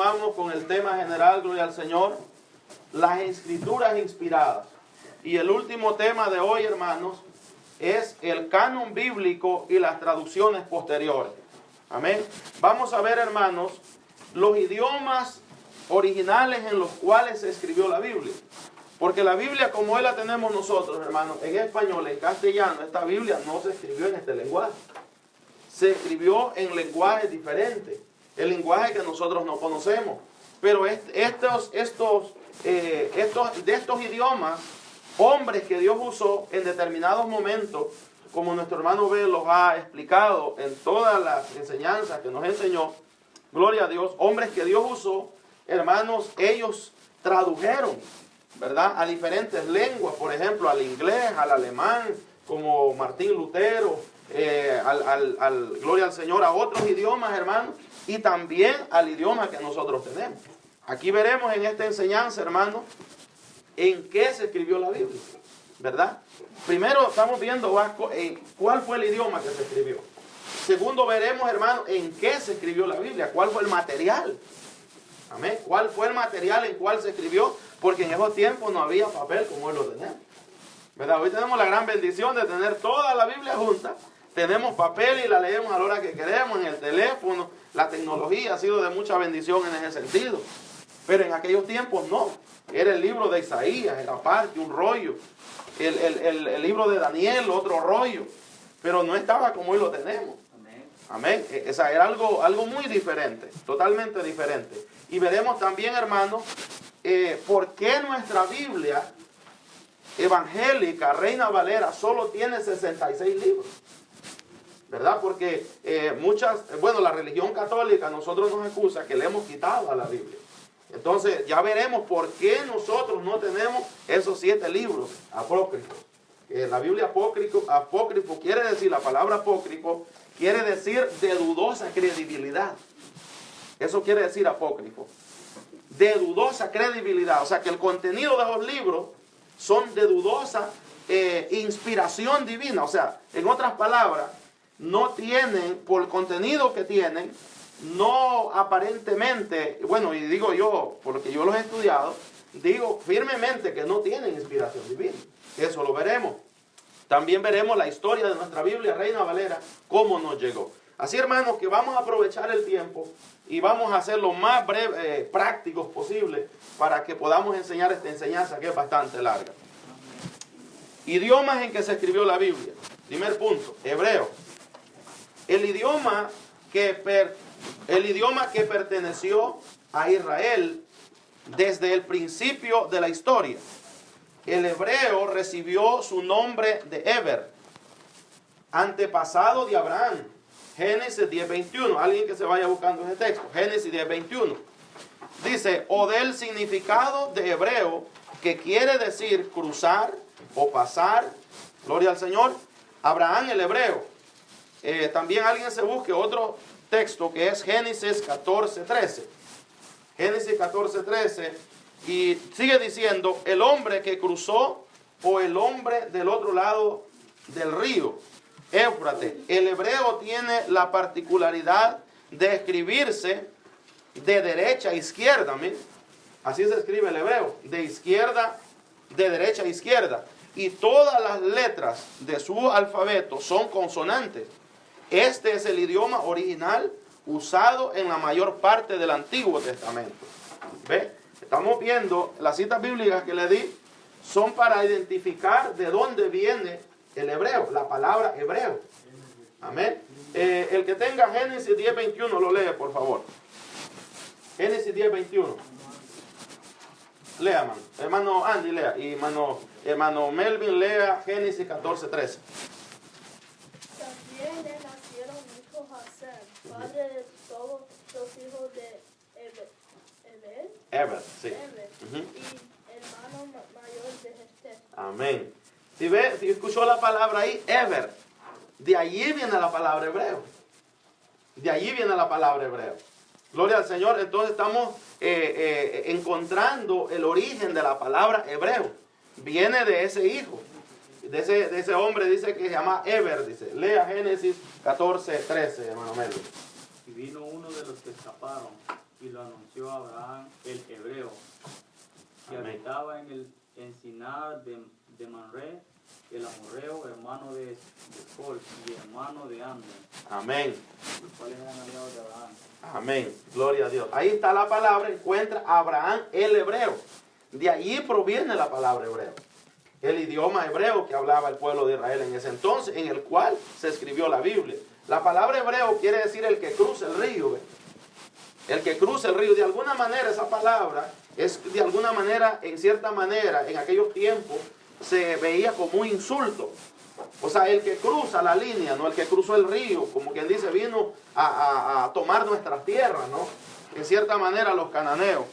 continuamos con el tema general, gloria al Señor, las escrituras inspiradas. Y el último tema de hoy, hermanos, es el canon bíblico y las traducciones posteriores. Amén. Vamos a ver, hermanos, los idiomas originales en los cuales se escribió la Biblia. Porque la Biblia, como hoy la tenemos nosotros, hermanos, en español, en castellano, esta Biblia no se escribió en este lenguaje. Se escribió en lenguajes diferentes, el lenguaje que nosotros no conocemos. Pero de estos idiomas, hombres que Dios usó en determinados momentos, como nuestro hermano B los ha explicado en todas las enseñanzas que nos enseñó, gloria a Dios, hombres que Dios usó, hermanos, ellos tradujeron, ¿verdad?, a diferentes lenguas, por ejemplo, al inglés, al alemán, como Martín Lutero, gloria al Señor, a otros idiomas, hermanos, y también al idioma que nosotros tenemos. Aquí veremos en esta enseñanza, hermanos, en qué se escribió la Biblia, ¿verdad? Primero estamos viendo cuál fue el idioma que se escribió. Segundo, veremos, hermanos, en qué se escribió la Biblia, cuál fue el material. Amén. ¿Cuál fue el material en cuál se escribió? Porque en esos tiempos no había papel como hoy lo tenemos, ¿verdad? Hoy tenemos la gran bendición de tener toda la Biblia junta. Tenemos papel y la leemos a la hora que queremos, en el teléfono. La tecnología ha sido de mucha bendición en ese sentido. Pero en aquellos tiempos no. Era el libro de Isaías, era aparte, un rollo. El libro de Daniel, otro rollo. Pero no estaba como hoy lo tenemos. Amén. Esa era algo muy diferente, totalmente diferente. Y veremos también, hermanos, por qué nuestra Biblia evangélica, Reina Valera, solo tiene 66 libros. ¿Verdad? Porque la religión católica nosotros nos acusa que le hemos quitado a la Biblia. Entonces ya veremos por qué nosotros no tenemos esos 7 libros apócrifos. La Biblia apócrifo quiere decir, la palabra apócrifo quiere decir de dudosa credibilidad. Eso quiere decir apócrifo. De dudosa credibilidad. O sea que el contenido de los libros son de dudosa inspiración divina. O sea, en otras palabras, no tienen, por el contenido que tienen, no aparentemente, bueno, y digo yo, porque yo los he estudiado, digo firmemente que no tienen inspiración divina. Eso lo veremos. También veremos la historia de nuestra Biblia, Reina Valera, cómo nos llegó. Así, hermanos, que vamos a aprovechar el tiempo y vamos a hacer lo más prácticos posible para que podamos enseñar esta enseñanza que es bastante larga. Idiomas en que se escribió la Biblia. Primer punto, hebreo. El idioma que perteneció a Israel desde el principio de la historia. El hebreo recibió su nombre de Eber, antepasado de Abraham. Génesis 10:21. Alguien que se vaya buscando ese texto. Génesis 10:21. Dice, o del significado de hebreo, que quiere decir cruzar o pasar. Gloria al Señor. Abraham el hebreo. También alguien se busque otro texto que es Génesis 14:13. Génesis 14:13. Y sigue diciendo, el hombre que cruzó o el hombre del otro lado del río, Éufrates. El hebreo tiene la particularidad de escribirse de derecha a izquierda. ¿sí? Así se escribe el hebreo, de derecha a izquierda. Y todas las letras de su alfabeto son consonantes. Este es el idioma original usado en la mayor parte del Antiguo Testamento. ¿Ve? Estamos viendo las citas bíblicas que le di, son para identificar de dónde viene el hebreo, la palabra hebreo. Amén. El que tenga Génesis 10:21 lo lee, por favor. Génesis 10:21. Lea, hermano Andy, lea. Y hermano Melvin, lea Génesis 14:13. También le nacieron hijos a Sem, padre de todos los hijos de Eber, sí. Y hermano mayor de Jefté. Amén. Si escuchó la palabra ahí, Eber, de allí viene la palabra hebreo. De allí viene la palabra hebreo. Gloria al Señor. Entonces estamos encontrando el origen de la palabra hebreo. Viene de ese hijo. De ese hombre, dice que se llama Eber, dice. Lea Génesis 14:13, hermano Melo. Y vino uno de los que escaparon y lo anunció a Abraham el hebreo, que Amén. habitaba en el encinar de Manré, el amorreo, hermano de Escol y hermano de Ander, Amén. los cuales eran aliados de Abraham. Amén. Gloria a Dios. Ahí está la palabra, encuentra Abraham el hebreo. De allí proviene la palabra hebreo. El idioma hebreo que hablaba el pueblo de Israel en ese entonces, en el cual se escribió la Biblia. La palabra hebreo quiere decir el que cruza el río. El que cruza el río. De alguna manera esa palabra es, de alguna manera, en cierta manera, en aquellos tiempos, se veía como un insulto. O sea, el que cruza la línea, no el que cruzó el río, como quien dice, vino a tomar nuestras tierras, ¿no? En cierta manera los cananeos.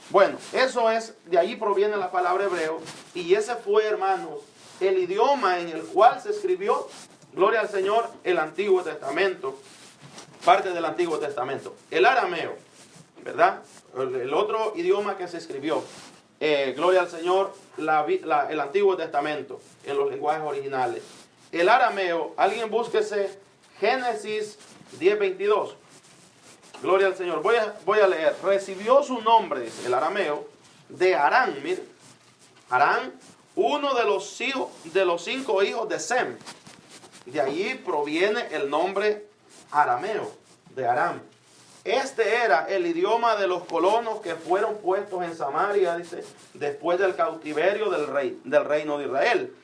Bueno, eso es, de allí proviene la palabra hebreo, y ese fue, hermanos, el idioma en el cual se escribió, gloria al Señor, el Antiguo Testamento, parte del Antiguo Testamento. El arameo, ¿verdad? El otro idioma que se escribió, gloria al Señor, el Antiguo Testamento, en los lenguajes originales. El arameo, alguien búsquese Génesis 10:22. Gloria al Señor. Voy a leer. Recibió su nombre, dice, el arameo, de Harán. Mire, Harán, uno de los 5 hijos de Sem. De allí proviene el nombre arameo, de Aram. Este era el idioma de los colonos que fueron puestos en Samaria, dice, después del cautiverio del reino de Israel.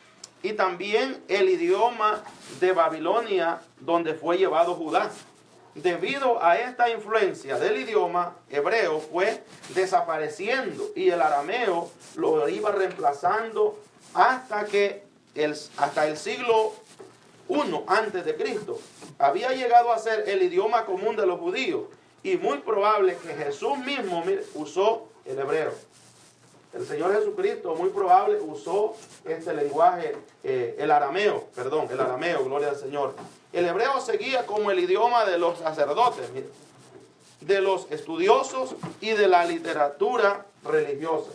Y también el idioma de Babilonia, donde fue llevado Judá. Debido a esta influencia del idioma hebreo, fue desapareciendo y el arameo lo iba reemplazando hasta el siglo I antes de Cristo. Había llegado a ser el idioma común de los judíos, y muy probable que Jesús mismo, mire, usó el hebreo. El Señor Jesucristo, muy probable, usó este lenguaje, el arameo, gloria al Señor. El hebreo seguía como el idioma de los sacerdotes, mire, de los estudiosos y de la literatura religiosa.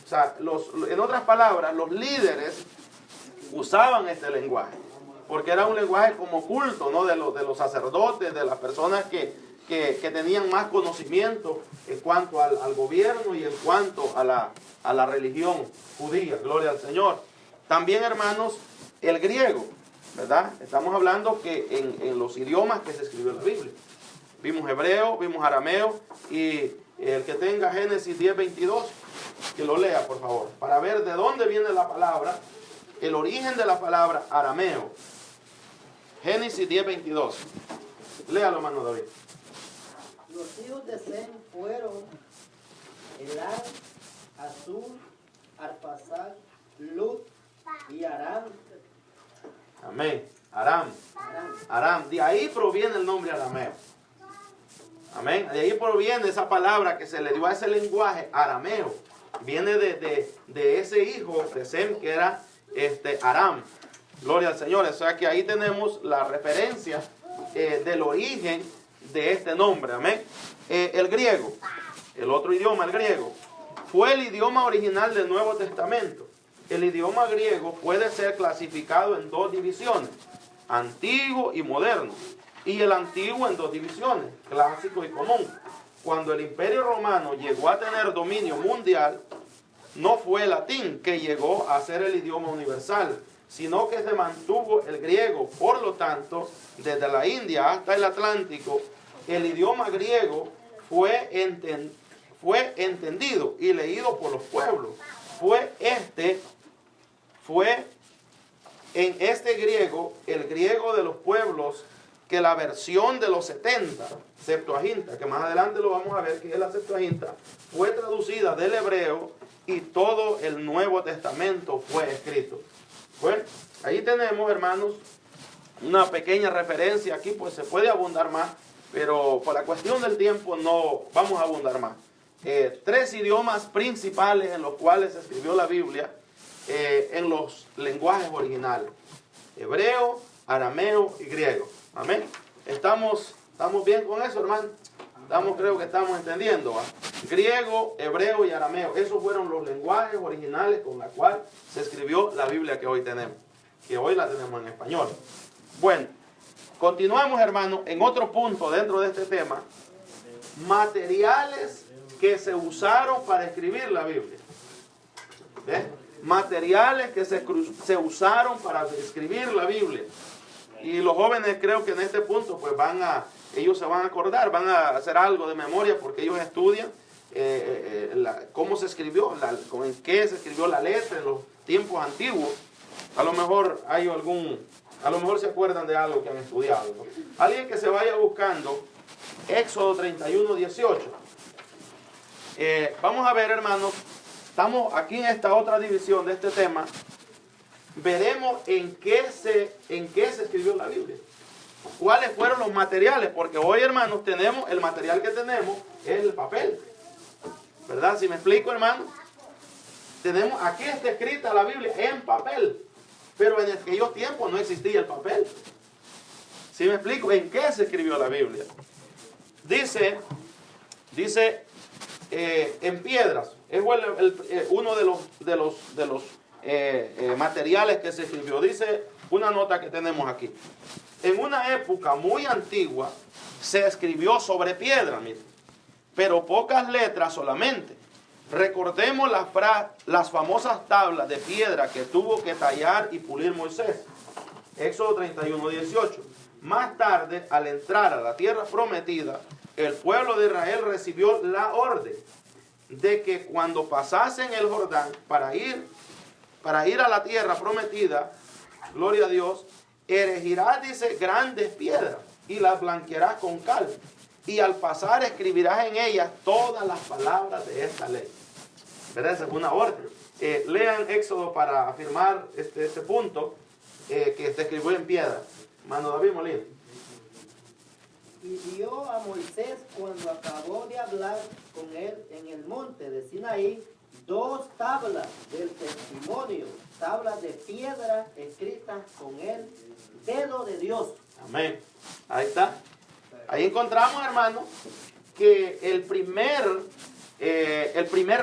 O sea, en otras palabras, los líderes usaban este lenguaje, porque era un lenguaje como culto, ¿no? De los sacerdotes, de las personas que tenían más conocimiento en cuanto al gobierno y en cuanto a la religión judía. Gloria al Señor. También, hermanos, el griego, ¿verdad? Estamos hablando que en los idiomas que se escribió la Biblia. Vimos hebreo, vimos arameo, y el que tenga Génesis 10:22, que lo lea, por favor, para ver de dónde viene la palabra, el origen de la palabra arameo. Génesis 10:22. Léalo, hermano David. Los hijos de Sem fueron Elam, Azur, Arpasad, Lut y Aram. Amén. Aram. De ahí proviene el nombre arameo. Amén. De ahí proviene esa palabra que se le dio a ese lenguaje arameo. Viene de ese hijo de Sem que era Aram. Gloria al Señor. O sea que ahí tenemos la referencia del origen de este nombre. Amén. El griego, el otro idioma, el griego, fue el idioma original del Nuevo Testamento. El idioma griego puede ser clasificado en 2 divisiones, antiguo y moderno. Y el antiguo en 2 divisiones, clásico y común. Cuando el Imperio Romano llegó a tener dominio mundial, no fue el latín que llegó a ser el idioma universal, sino que se mantuvo el griego. Por lo tanto, desde la India hasta el Atlántico, el idioma griego fue entendido y leído por los pueblos. Fue en este griego, el griego de los pueblos, que la versión de los 70, Septuaginta, que más adelante lo vamos a ver, que es la Septuaginta, fue traducida del hebreo y todo el Nuevo Testamento fue escrito. Bueno, ahí tenemos, hermanos, una pequeña referencia aquí, pues se puede abundar más, pero por la cuestión del tiempo no vamos a abundar más. 3 idiomas principales en los cuales se escribió la Biblia en los lenguajes originales: hebreo, arameo y griego. Amén. ¿Estamos bien con eso, hermano? Creo que estamos entendiendo, ¿va? Griego, hebreo y arameo. Esos fueron los lenguajes originales con los cuales se escribió la Biblia que hoy tenemos. Que hoy la tenemos en español. Bueno, continuamos, hermano, en otro punto dentro de este tema. materiales que se usaron para escribir la Biblia. ¿Ve? Materiales que se usaron para escribir la Biblia. Y los jóvenes creo que en este punto pues ellos se van a acordar, van a hacer algo de memoria porque ellos estudian cómo se escribió, en qué se escribió la letra en los tiempos antiguos. A lo mejor se acuerdan de algo que han estudiado, ¿no? Alguien que se vaya buscando Éxodo 31, 18. Vamos a ver, hermanos, estamos aquí en esta otra división de este tema. Veremos en qué se escribió la Biblia. ¿Cuáles fueron los materiales? Porque hoy, hermanos, el material que tenemos es el papel. ¿Verdad? Si me explico, hermanos. Aquí está escrita la Biblia en papel. Pero en aquellos tiempos no existía el papel. ¿Sí me explico? ¿En qué se escribió la Biblia? Dice en piedras. Es uno de los materiales que se escribió. Dice una nota que tenemos aquí. En una época muy antigua se escribió sobre piedra, miren, pero pocas letras solamente. Recordemos las famosas tablas de piedra que tuvo que tallar y pulir Moisés. Éxodo 31, 18. Más tarde, al entrar a la tierra prometida, el pueblo de Israel recibió la orden de que cuando pasasen el Jordán para ir a la tierra prometida, gloria a Dios, erigirás, dice, grandes piedras y las blanquearás con cal. Y al pasar escribirás en ellas todas las palabras de esta ley. ¿Verdad? Esa es una orden. Lean Éxodo para afirmar este punto que se escribió en piedra. Mano David Molina. Y dio a Moisés cuando acabó de hablar con él en el monte de Sinaí 2 tablas del testimonio, tablas de piedra escritas con el dedo de Dios. Amén. Ahí está. Ahí encontramos, hermanos, que el primer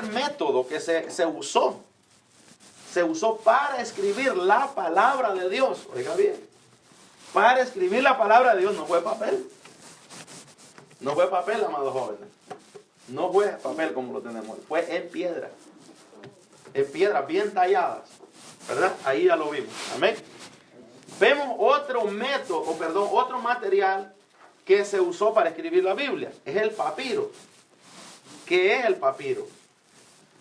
método que se usó para escribir la palabra de Dios. Oiga bien, para escribir la palabra de Dios no fue papel. No fue papel, amados jóvenes. No fue papel como lo tenemos. Fue en piedra. En piedras bien talladas. ¿Verdad? Ahí ya lo vimos. Amén. Vemos otro material que se usó para escribir la Biblia. Es el papiro. ¿Qué es el papiro?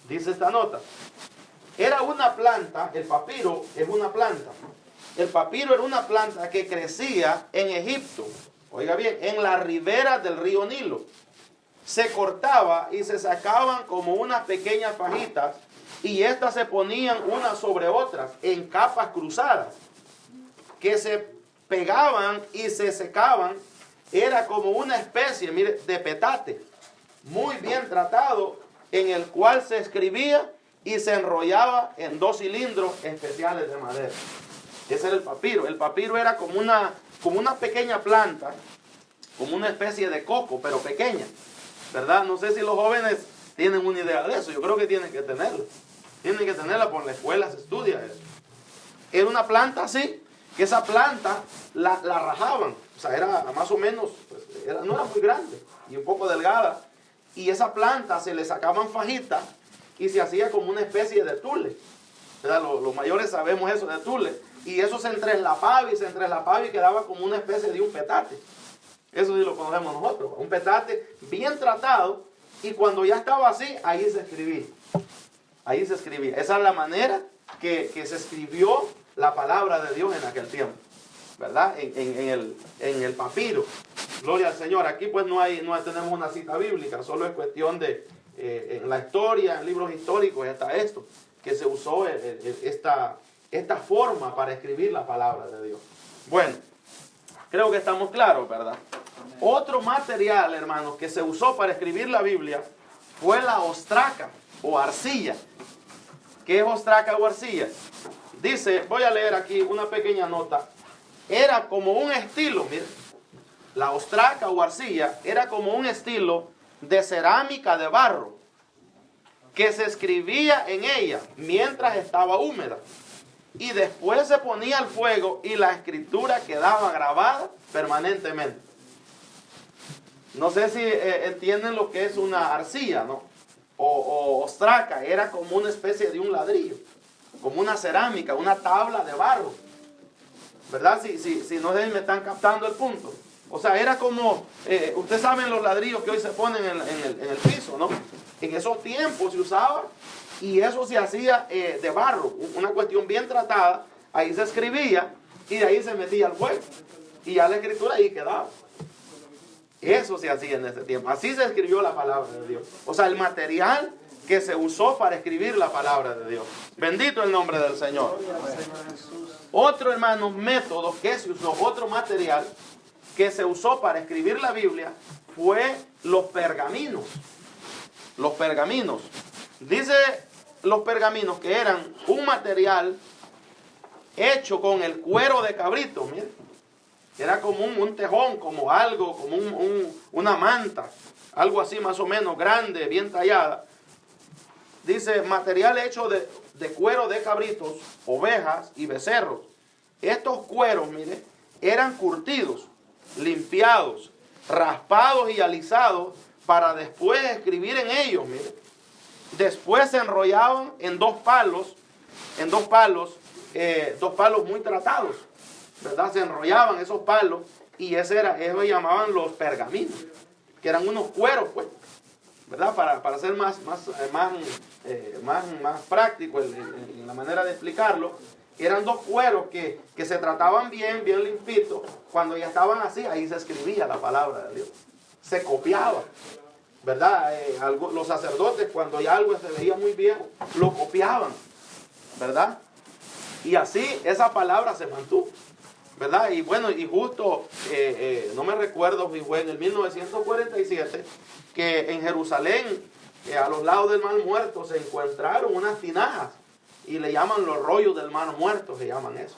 Dice esta nota. Era una planta, el papiro es una planta. El papiro era una planta que crecía en Egipto. Oiga bien, en la ribera del río Nilo. Se cortaba y se sacaban como unas pequeñas fajitas y estas se ponían unas sobre otras en capas cruzadas que se pegaban y se secaban. Era como una especie, mire, de petate muy bien tratado en el cual se escribía y se enrollaba en 2 cilindros especiales de madera. Ese era el papiro. El papiro era como una pequeña planta, como una especie de coco, pero pequeña, ¿verdad? No sé si los jóvenes tienen una idea de eso. Yo creo que tienen que tenerla. Tienen que tenerla, por la escuela se estudia eso. Era una planta así, que esa planta la rajaban. O sea, era más o menos, pues, no era muy grande y un poco delgada. Y esa planta se le sacaban fajitas y se hacía como una especie de tule. ¿Verdad? Los mayores sabemos eso de tule. Y eso se entreslapaba y quedaba como una especie de un petate. Eso sí lo conocemos nosotros. Un petate bien tratado. Y cuando ya estaba así, ahí se escribía. Ahí se escribía. Esa es la manera que se escribió la palabra de Dios en aquel tiempo. ¿Verdad? En el papiro. Gloria al Señor. Aquí pues no tenemos una cita bíblica. Solo es cuestión de, en la historia, en libros históricos está esto. Que se usó esta forma para escribir la palabra de Dios. Bueno, creo que estamos claros, ¿verdad? Otro material, hermanos, que se usó para escribir la Biblia fue la ostraca o arcilla. ¿Qué es ostraca o arcilla? Dice, voy a leer aquí una pequeña nota. Era como un estilo, miren, la ostraca o arcilla era como un estilo de cerámica de barro que se escribía en ella mientras estaba húmeda. Y después se ponía al fuego y la escritura quedaba grabada permanentemente. No sé si entienden lo que es una arcilla, ¿no? O ostraca, era como una especie de un ladrillo, como una cerámica, una tabla de barro. ¿Verdad? Si no sé si me están captando el punto. O sea, era como, ustedes saben los ladrillos que hoy se ponen en el piso, ¿no? En esos tiempos se usaba y eso se hacía de barro, una cuestión bien tratada. Ahí se escribía y de ahí se metía el fuego. Y ya la escritura ahí quedaba. Eso se hacía en ese tiempo. Así se escribió la palabra de Dios. O sea, el material que se usó para escribir la palabra de Dios. Bendito el nombre del Señor. Otro, hermano, método que se usó, otro material que se usó para escribir la Biblia fue los pergaminos. Los pergaminos. Dice los pergaminos que eran un material hecho con el cuero de cabrito. Mire. Era como un tejón, como algo, como una manta. Algo así más o menos grande, bien tallada. Dice, material hecho de cuero de cabritos, ovejas y becerros. Estos cueros, mire, eran curtidos, limpiados, raspados y alisados para después escribir en ellos, mire. Después se enrollaban en dos palos muy tratados, ¿verdad? Se enrollaban esos palos y eso llamaban los pergaminos, que eran unos cueros, pues, ¿verdad? Para ser más práctico en la manera de explicarlo, eran dos cueros que se trataban bien limpitos. Cuando ya estaban así, ahí se escribía la palabra de Dios. Se copiaba, ¿verdad? Los sacerdotes, cuando ya algo se veía muy viejo, lo copiaban, ¿verdad? Y así esa palabra se mantuvo, ¿verdad? Y bueno, y justo, no me recuerdo si fue en el 1947, que en Jerusalén, a los lados del Mar Muerto, se encontraron unas tinajas, y le llaman los rollos del Mar Muerto, se llaman eso.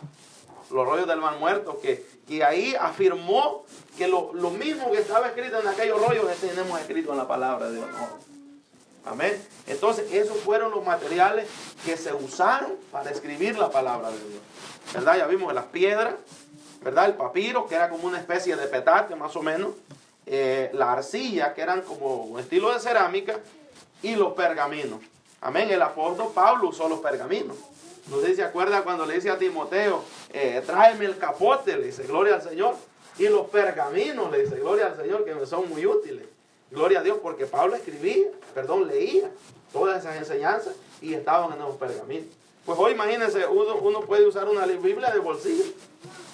Los rollos del Mar Muerto, que ahí afirmó que lo mismo que estaba escrito en aquellos rollos, que tenemos escrito en la palabra de Dios. Amén. Entonces, esos fueron los materiales que se usaron para escribir la palabra de Dios. ¿Verdad? Ya vimos las piedras, ¿verdad? El papiro, que era como una especie de petate, más o menos. La arcilla, que eran como un estilo de cerámica. Y los pergaminos. Amén. El apóstol Pablo usó los pergaminos. No sé si se acuerda cuando le dice a Timoteo, tráeme el capote, le dice, gloria al Señor. Y los pergaminos, le dice, gloria al Señor, que me son muy útiles. Gloria a Dios, porque Pablo leía todas esas enseñanzas y estaban en los pergaminos. Pues hoy imagínense, uno puede usar una Biblia de bolsillo,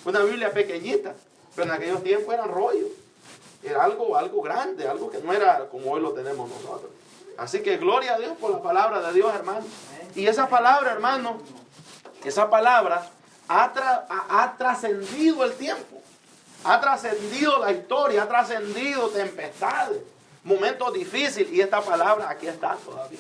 una Biblia pequeñita, pero en aquellos tiempos eran rollos. Era algo grande, algo que no era como hoy lo tenemos nosotros. Así que gloria a Dios por la palabra de Dios, hermano. Y esa palabra, hermano, esa palabra ha trascendido el tiempo. Ha trascendido la historia, ha trascendido tempestades, momentos difíciles. Y esta palabra aquí está todavía.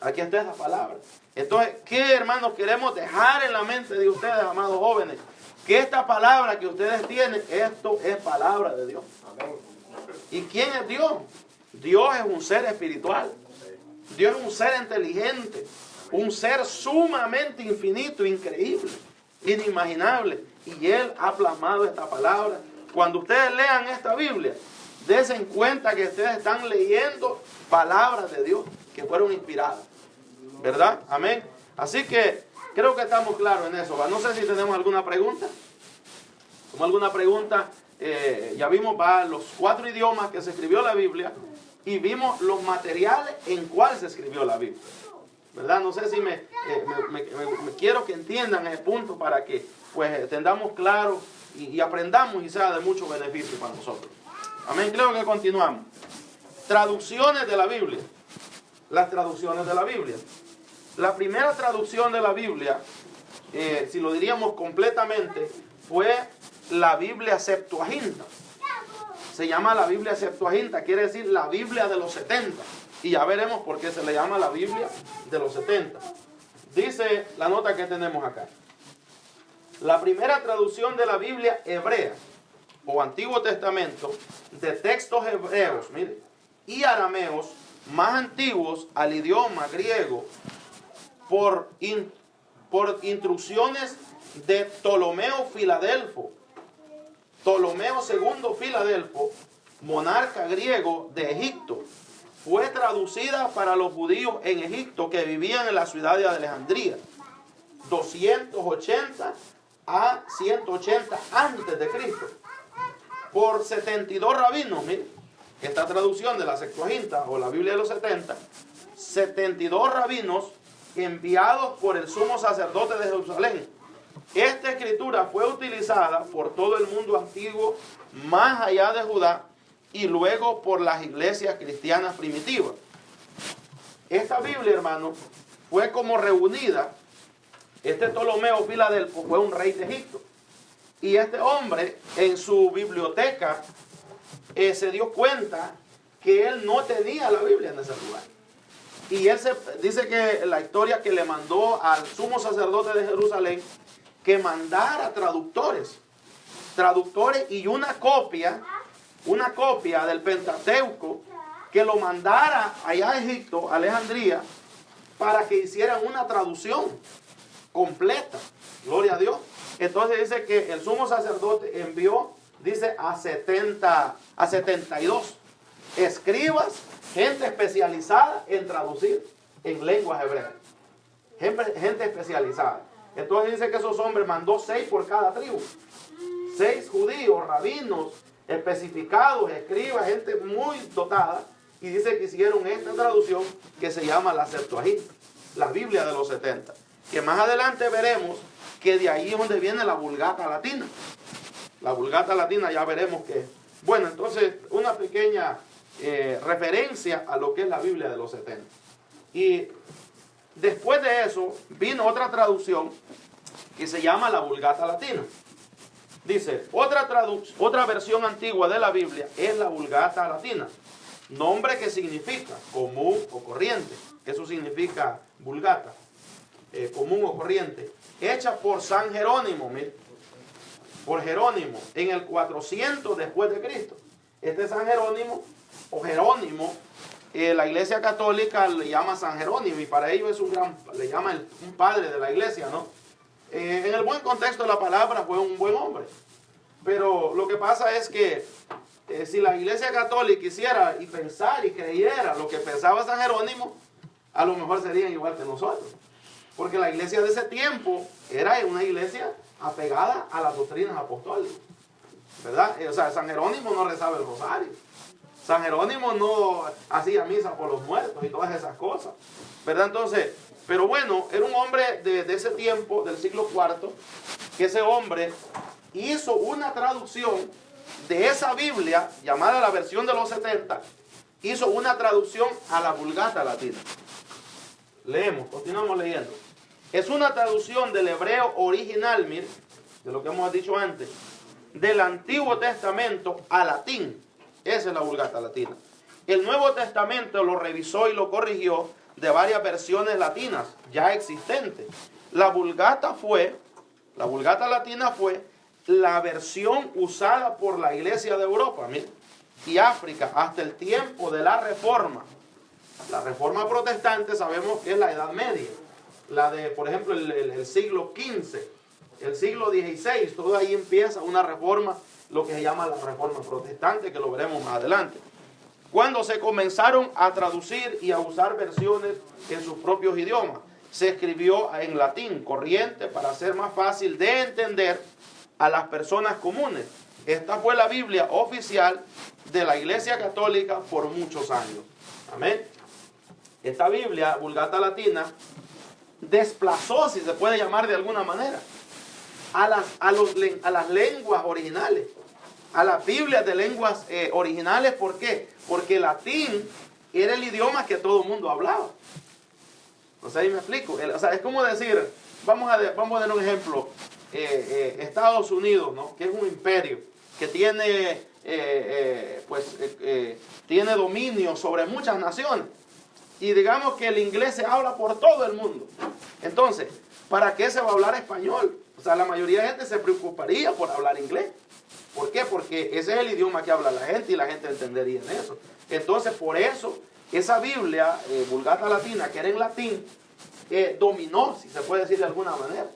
Aquí está esa palabra. Entonces, ¿qué, hermanos, queremos dejar en la mente de ustedes, amados jóvenes? Que esta palabra que ustedes tienen, esto es palabra de Dios. ¿Y quién es Dios? Dios es un ser espiritual. Dios es un ser inteligente. Un ser sumamente infinito, increíble, inimaginable. Y Él ha plasmado esta palabra. Cuando ustedes lean esta Biblia, dense en cuenta que ustedes están leyendo palabras de Dios que fueron inspiradas. ¿Verdad? Amén. Así que creo que estamos claros en eso. No sé si tenemos alguna pregunta. ¿Tenemos alguna pregunta? Ya vimos los 4 idiomas que se escribió la Biblia y vimos los materiales en cuál se escribió la Biblia. ¿Verdad? No sé si me quiero que entiendan ese punto para que pues entendamos claro y aprendamos y sea de mucho beneficio para nosotros. Amén. Creo que continuamos. Traducciones de la Biblia. Las traducciones de la Biblia. La primera traducción de la Biblia, si lo diríamos completamente, fue la Biblia Septuaginta. Se llama la Biblia Septuaginta, quiere decir la Biblia de los 70. Y ya veremos por qué se le llama la Biblia de los 70. Dice la nota que tenemos acá. La primera traducción de la Biblia hebrea o Antiguo Testamento de textos hebreos, mire, y arameos más antiguos al idioma griego por instrucciones de Ptolomeo Filadelfo. Ptolomeo II Filadelfo monarca griego de Egipto. Fue traducida para los judíos en Egipto que vivían en la ciudad de Alejandría. 280 a 180 antes de Cristo. Por 72 rabinos, miren, esta traducción de la Septuaginta o la Biblia de los 70, 72 rabinos enviados por el sumo sacerdote de Jerusalén. Esta escritura fue utilizada por todo el mundo antiguo, más allá de Judá, y luego por las iglesias cristianas primitivas. Esta Biblia, hermano, fue como reunida. Este Ptolomeo Filadelfo fue un rey de Egipto. Y este hombre, en su biblioteca, se dio cuenta que él no tenía la Biblia en ese lugar. Y él dice que la historia que le mandó al sumo sacerdote de Jerusalén que mandara traductores y una copia del Pentateuco, que lo mandara allá a Egipto, a Alejandría, para que hicieran una traducción completa. Gloria a Dios. Entonces dice que el sumo sacerdote envió, dice, a 72 escribas, gente especializada en traducir en lenguas hebreas. Gente especializada. Entonces dice que esos hombres mandó 6 por cada tribu. 6 judíos, rabinos, especificados, escribas, gente muy dotada. Y dice que hicieron esta traducción que se llama la Septuaginta, la Biblia de los 70. Que más adelante veremos que de ahí es donde viene la Vulgata Latina. La Vulgata Latina ya veremos que... Bueno, entonces una pequeña referencia a lo que es la Biblia de los 70. Y después de eso vino otra traducción que se llama la Vulgata Latina. Dice, otra versión antigua de la Biblia es la Vulgata Latina. Nombre que significa común o corriente. Eso significa Vulgata. Común o corriente. Hecha por San Jerónimo, mire. Por Jerónimo, en el 400 después de Cristo. Este San Jerónimo, o Jerónimo, la Iglesia Católica le llama San Jerónimo, y para ellos es le llama un padre de la Iglesia, ¿no? En el buen contexto de la palabra fue un buen hombre. Pero lo que pasa es que si la Iglesia Católica hiciera y pensara y creyera lo que pensaba San Jerónimo, a lo mejor serían igual que nosotros. Porque la iglesia de ese tiempo era una iglesia apegada a las doctrinas apostólicas, ¿verdad? O sea, San Jerónimo no rezaba el rosario. San Jerónimo no hacía misa por los muertos y todas esas cosas, ¿verdad? Entonces, pero bueno, era un hombre de ese tiempo, del siglo IV, que ese hombre hizo una traducción de esa Biblia, llamada la versión de los 70, hizo una traducción a la Vulgata Latina. Leemos, continuamos leyendo. Es una traducción del hebreo original, mire, de lo que hemos dicho antes, del Antiguo Testamento a latín. Esa es la Vulgata Latina. El Nuevo Testamento lo revisó y lo corrigió de varias versiones latinas ya existentes. La Vulgata Latina fue la versión usada por la Iglesia de Europa, mire, y África hasta el tiempo de la Reforma. La Reforma protestante sabemos que es la Edad Media. La de, por ejemplo, el siglo XV, el siglo XVI, todo ahí empieza una reforma, lo que se llama la Reforma protestante, que lo veremos más adelante. Cuando se comenzaron a traducir y a usar versiones en sus propios idiomas, se escribió en latín corriente para ser más fácil de entender a las personas comunes. Esta fue la Biblia oficial de la Iglesia Católica por muchos años. Amén. Esta Biblia, Vulgata Latina, desplazó, si se puede llamar de alguna manera, a las lenguas originales, a las Biblias de lenguas originales. ¿Por qué? Porque el latín era el idioma que todo el mundo hablaba. O sea, ahí me explico. O sea, es como decir, vamos a dar un ejemplo, Estados Unidos, ¿no? Que es un imperio que tiene, tiene dominio sobre muchas naciones. Y digamos que el inglés se habla por todo el mundo. Entonces, ¿para qué se va a hablar español? O sea, la mayoría de gente se preocuparía por hablar inglés. ¿Por qué? Porque ese es el idioma que habla la gente y la gente entendería en eso. Entonces, por eso, esa Biblia, Vulgata Latina, que era en latín, dominó, si se puede decir de alguna manera.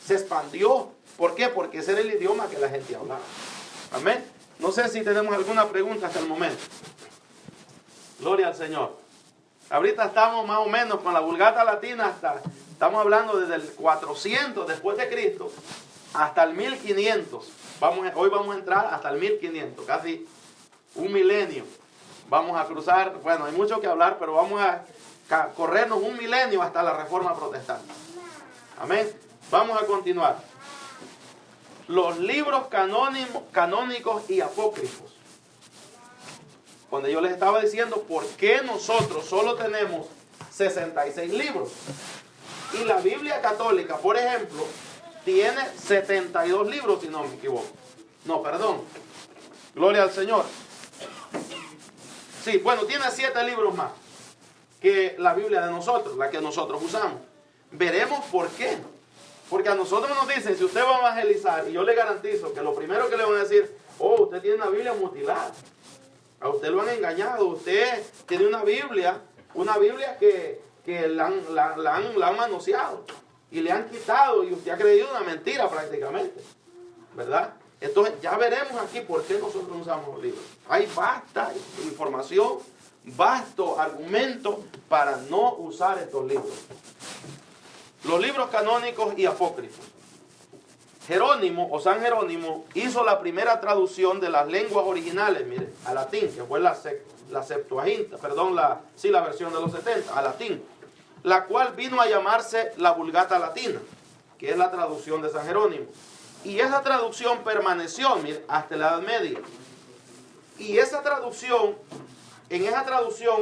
Se expandió. ¿Por qué? Porque ese era el idioma que la gente hablaba. Amén. No sé si tenemos alguna pregunta hasta el momento. Gloria al Señor. Ahorita estamos más o menos con la Vulgata Latina, estamos hablando desde el 400 después de Cristo hasta el 1500. Hoy vamos a entrar hasta el 1500, casi un milenio. Vamos a cruzar, bueno, hay mucho que hablar, pero vamos a corrernos un milenio hasta la Reforma Protestante. Amén. Vamos a continuar. Los libros canónicos y apócrifos. Cuando yo les estaba diciendo por qué nosotros solo tenemos 66 libros. Y la Biblia católica, por ejemplo, tiene 72 libros, si no me equivoco. No, perdón. Gloria al Señor. Sí, bueno, tiene 7 libros más que la Biblia de nosotros, la que nosotros usamos. Veremos por qué. Porque a nosotros nos dicen, si usted va a evangelizar, y yo le garantizo que lo primero que le van a decir, oh, usted tiene una Biblia mutilada. A usted lo han engañado. Usted tiene una Biblia que la han manoseado. Y le han quitado, y usted ha creído una mentira prácticamente. ¿Verdad? Entonces ya veremos aquí por qué nosotros no usamos los libros. Hay vasta información, vasto argumento para no usar estos libros. Los libros canónicos y apócrifos. Jerónimo o San Jerónimo hizo la primera traducción de las lenguas originales, mire, a latín, que fue la Septuaginta, perdón, la versión de los 70, a latín, la cual vino a llamarse la Vulgata Latina, que es la traducción de San Jerónimo. Y esa traducción permaneció, mire, hasta la Edad Media. Y en esa traducción,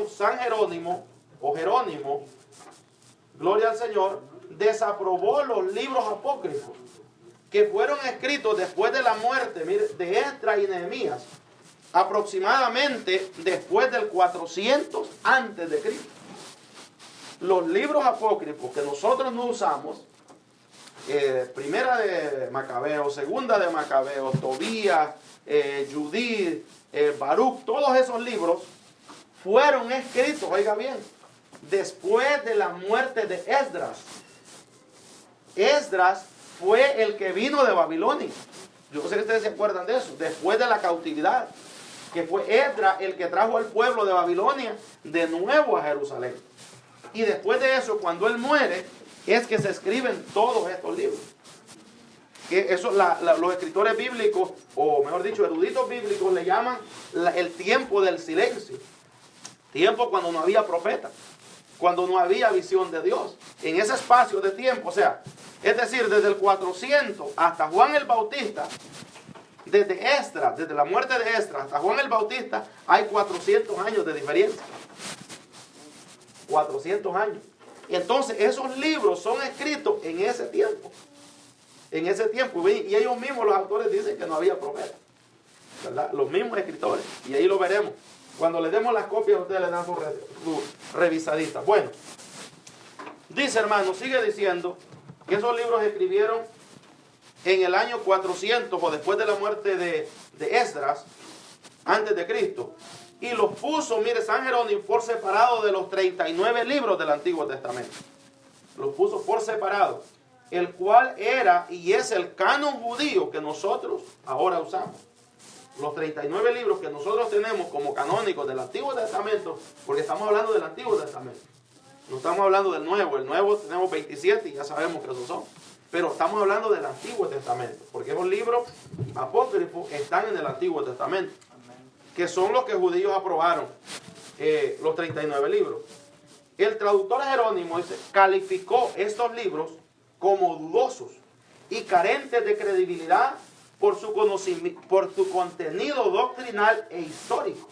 San Jerónimo o Jerónimo, gloria al Señor, desaprobó los libros apócrifos que fueron escritos después de la muerte, mire, de Esdras y Nehemías, aproximadamente después del 400 antes de Cristo. Los libros apócrifos que nosotros no usamos, primera de Macabeos, segunda de Macabeos, Tobías, Judith, Baruch, todos esos libros fueron escritos, oiga bien, después de la muerte de Esdras. Esdras fue el que vino de Babilonia. Yo no sé si ustedes se acuerdan de eso. Después de la cautividad, que fue Esdras el que trajo al pueblo de Babilonia de nuevo a Jerusalén. Y después de eso, cuando él muere, es que se escriben todos estos libros. Que eso los escritores bíblicos, o mejor dicho, eruditos bíblicos, le llaman el tiempo del silencio. Tiempo cuando no había profeta, cuando no había visión de Dios. En ese espacio de tiempo, o sea, es decir, desde el 400 hasta Juan el Bautista, desde Esdras, desde la muerte de Esdras hasta Juan el Bautista, hay 400 años de diferencia. 400 años. Y entonces esos libros son escritos en ese tiempo. En ese tiempo. Y ellos mismos, los autores, dicen que no había profeta, ¿verdad? Los mismos escritores. Y ahí lo veremos. Cuando le demos las copias, ustedes le dan su revisadita. Bueno, dice, hermano, sigue diciendo que esos libros se escribieron en el año 400 o después de la muerte de Esdras, antes de Cristo. Y los puso, mire, San Jerónimo por separado de los 39 libros del Antiguo Testamento. Los puso por separado, el cual era y es el canon judío que nosotros ahora usamos. Los 39 libros que nosotros tenemos como canónicos del Antiguo Testamento, porque estamos hablando del Antiguo Testamento. No estamos hablando del Nuevo. El Nuevo tenemos 27 y ya sabemos que esos son. Pero estamos hablando del Antiguo Testamento, porque esos libros apócrifos están en el Antiguo Testamento, que son los que judíos aprobaron, los 39 libros. El traductor Jerónimo dice, calificó estos libros como dudosos y carentes de credibilidad por su contenido doctrinal e histórico.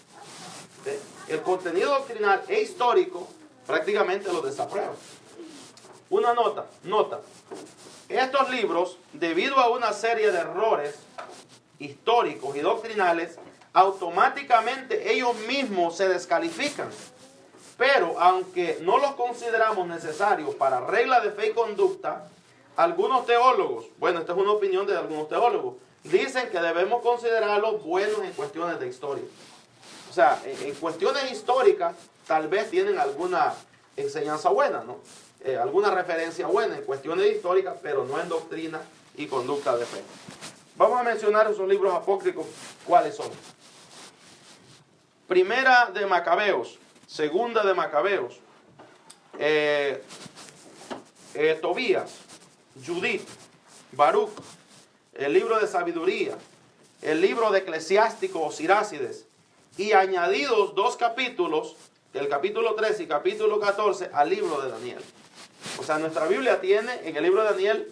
El contenido doctrinal e histórico prácticamente los desaprueba. Una nota. Estos libros, debido a una serie de errores históricos y doctrinales, automáticamente ellos mismos se descalifican. Pero aunque no los consideramos necesarios para regla de fe y conducta, algunos teólogos, bueno, esta es una opinión de algunos teólogos, dicen que debemos considerarlos buenos en cuestiones de historia. O sea, en cuestiones históricas tal vez tienen alguna enseñanza buena, ¿no? Alguna referencia buena en cuestiones históricas, pero no en doctrina y conducta de fe. Vamos a mencionar esos libros apócrifos, ¿cuáles son? Primera de Macabeos, segunda de Macabeos, Tobías, Judith, Baruch, el libro de sabiduría, el libro de Eclesiástico o Sirácides, y añadidos 2 capítulos, el capítulo 13 y capítulo 14, al libro de Daniel. O sea, nuestra Biblia tiene en el libro de Daniel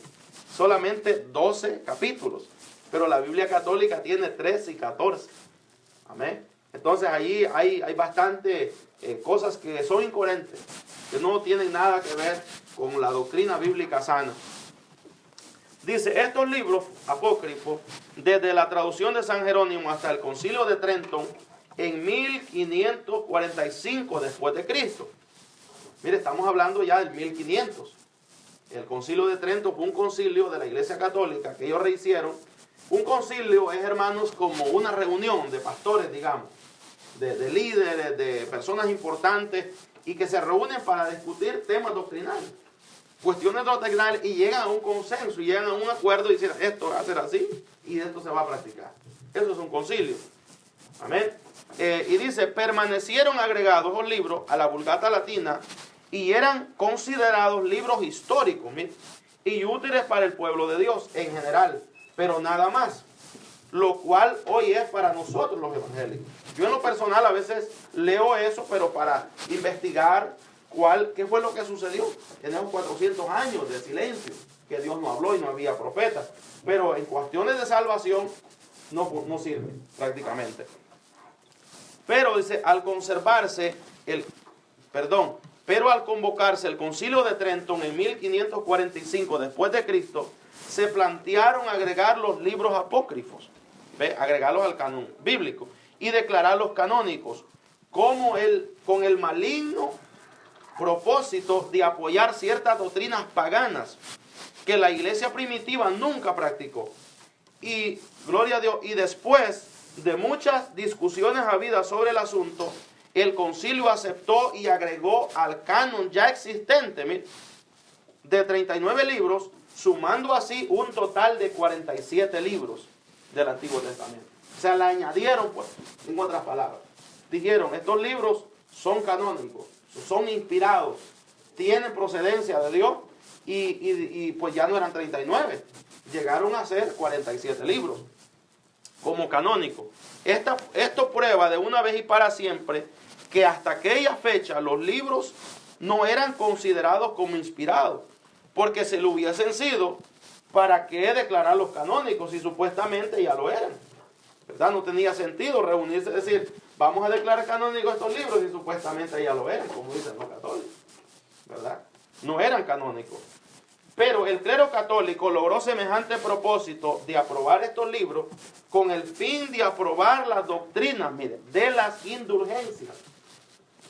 solamente 12 capítulos, pero la Biblia católica tiene 13 y 14. Amén. Entonces allí hay bastante cosas que son incoherentes, que no tienen nada que ver con la doctrina bíblica sana. Dice, estos libros apócrifos, desde la traducción de San Jerónimo hasta el Concilio de Trento, en 1545 después de Cristo. Mire, estamos hablando ya del 1500. El Concilio de Trento fue un concilio de la Iglesia Católica que ellos rehicieron. Un concilio es, hermanos, como una reunión de pastores, digamos, de líderes, de personas importantes, y que se reúnen para discutir temas doctrinales, cuestiones doctrinales, y llegan a un consenso, y llegan a un acuerdo, y dicen, esto va a ser así, y esto se va a practicar. Eso es un concilio. Amén. Y dice, permanecieron agregados los libros a la Vulgata Latina, y eran considerados libros históricos, ¿sí?, y útiles para el pueblo de Dios en general, pero nada más. Lo cual hoy es para nosotros los evangélicos. Yo en lo personal a veces leo eso, pero para investigar qué fue lo que sucedió en esos 400 años de silencio, que Dios no habló y no había profetas. Pero en cuestiones de salvación no sirve prácticamente. Pero dice, al convocarse el Concilio de Trento en 1545 después de Cristo, se plantearon agregar los libros apócrifos, agregarlos al canon bíblico y declararlos canónicos, con el maligno propósito de apoyar ciertas doctrinas paganas que la iglesia primitiva nunca practicó. Y gloria a Dios, y después de muchas discusiones habidas sobre el asunto, el concilio aceptó y agregó al canon ya existente de 39 libros, sumando así un total de 47 libros del Antiguo Testamento. O sea, le añadieron, pues, en otras palabras. Dijeron, estos libros son canónicos, son inspirados, tienen procedencia de Dios, y pues ya no eran 39, llegaron a ser 47 libros como canónicos. Esto prueba de una vez y para siempre que hasta aquella fecha los libros no eran considerados como inspirados, porque si lo hubiesen sido, ¿para qué declararlos canónicos si supuestamente ya lo eran? ¿Verdad? No tenía sentido reunirse y decir, vamos a declarar canónicos estos libros y supuestamente ya lo eran, como dicen los católicos. ¿Verdad? No eran canónicos. Pero el clero católico logró semejante propósito de aprobar estos libros con el fin de aprobar las doctrinas, mire, de las indulgencias.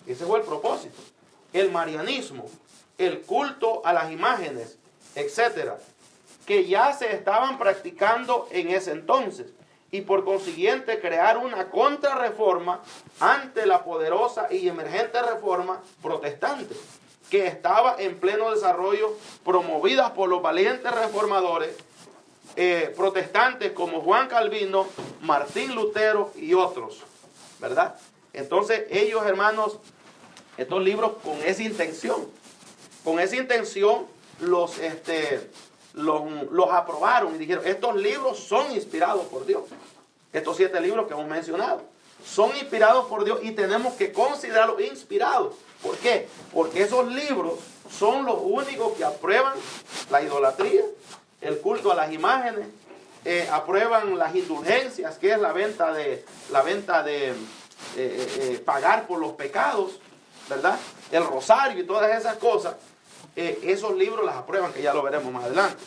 Ese fue el propósito. El marianismo, el culto a las imágenes, etcétera, que ya se estaban practicando en ese entonces, y por consiguiente crear una contrarreforma ante la poderosa y emergente reforma protestante, que estaba en pleno desarrollo, promovida por los valientes reformadores protestantes como Juan Calvino, Martín Lutero y otros, ¿verdad? Entonces ellos, hermanos, estos libros con esa intención los aprobaron y dijeron, estos libros son inspirados por Dios. Estos 7 libros que hemos mencionado son inspirados por Dios y tenemos que considerarlos inspirados. ¿Por qué? Porque esos libros son los únicos que aprueban la idolatría, el culto a las imágenes, aprueban las indulgencias, que es la venta de pagar por los pecados, ¿verdad? El rosario y todas esas cosas. Esos libros las aprueban, que ya lo veremos más adelante.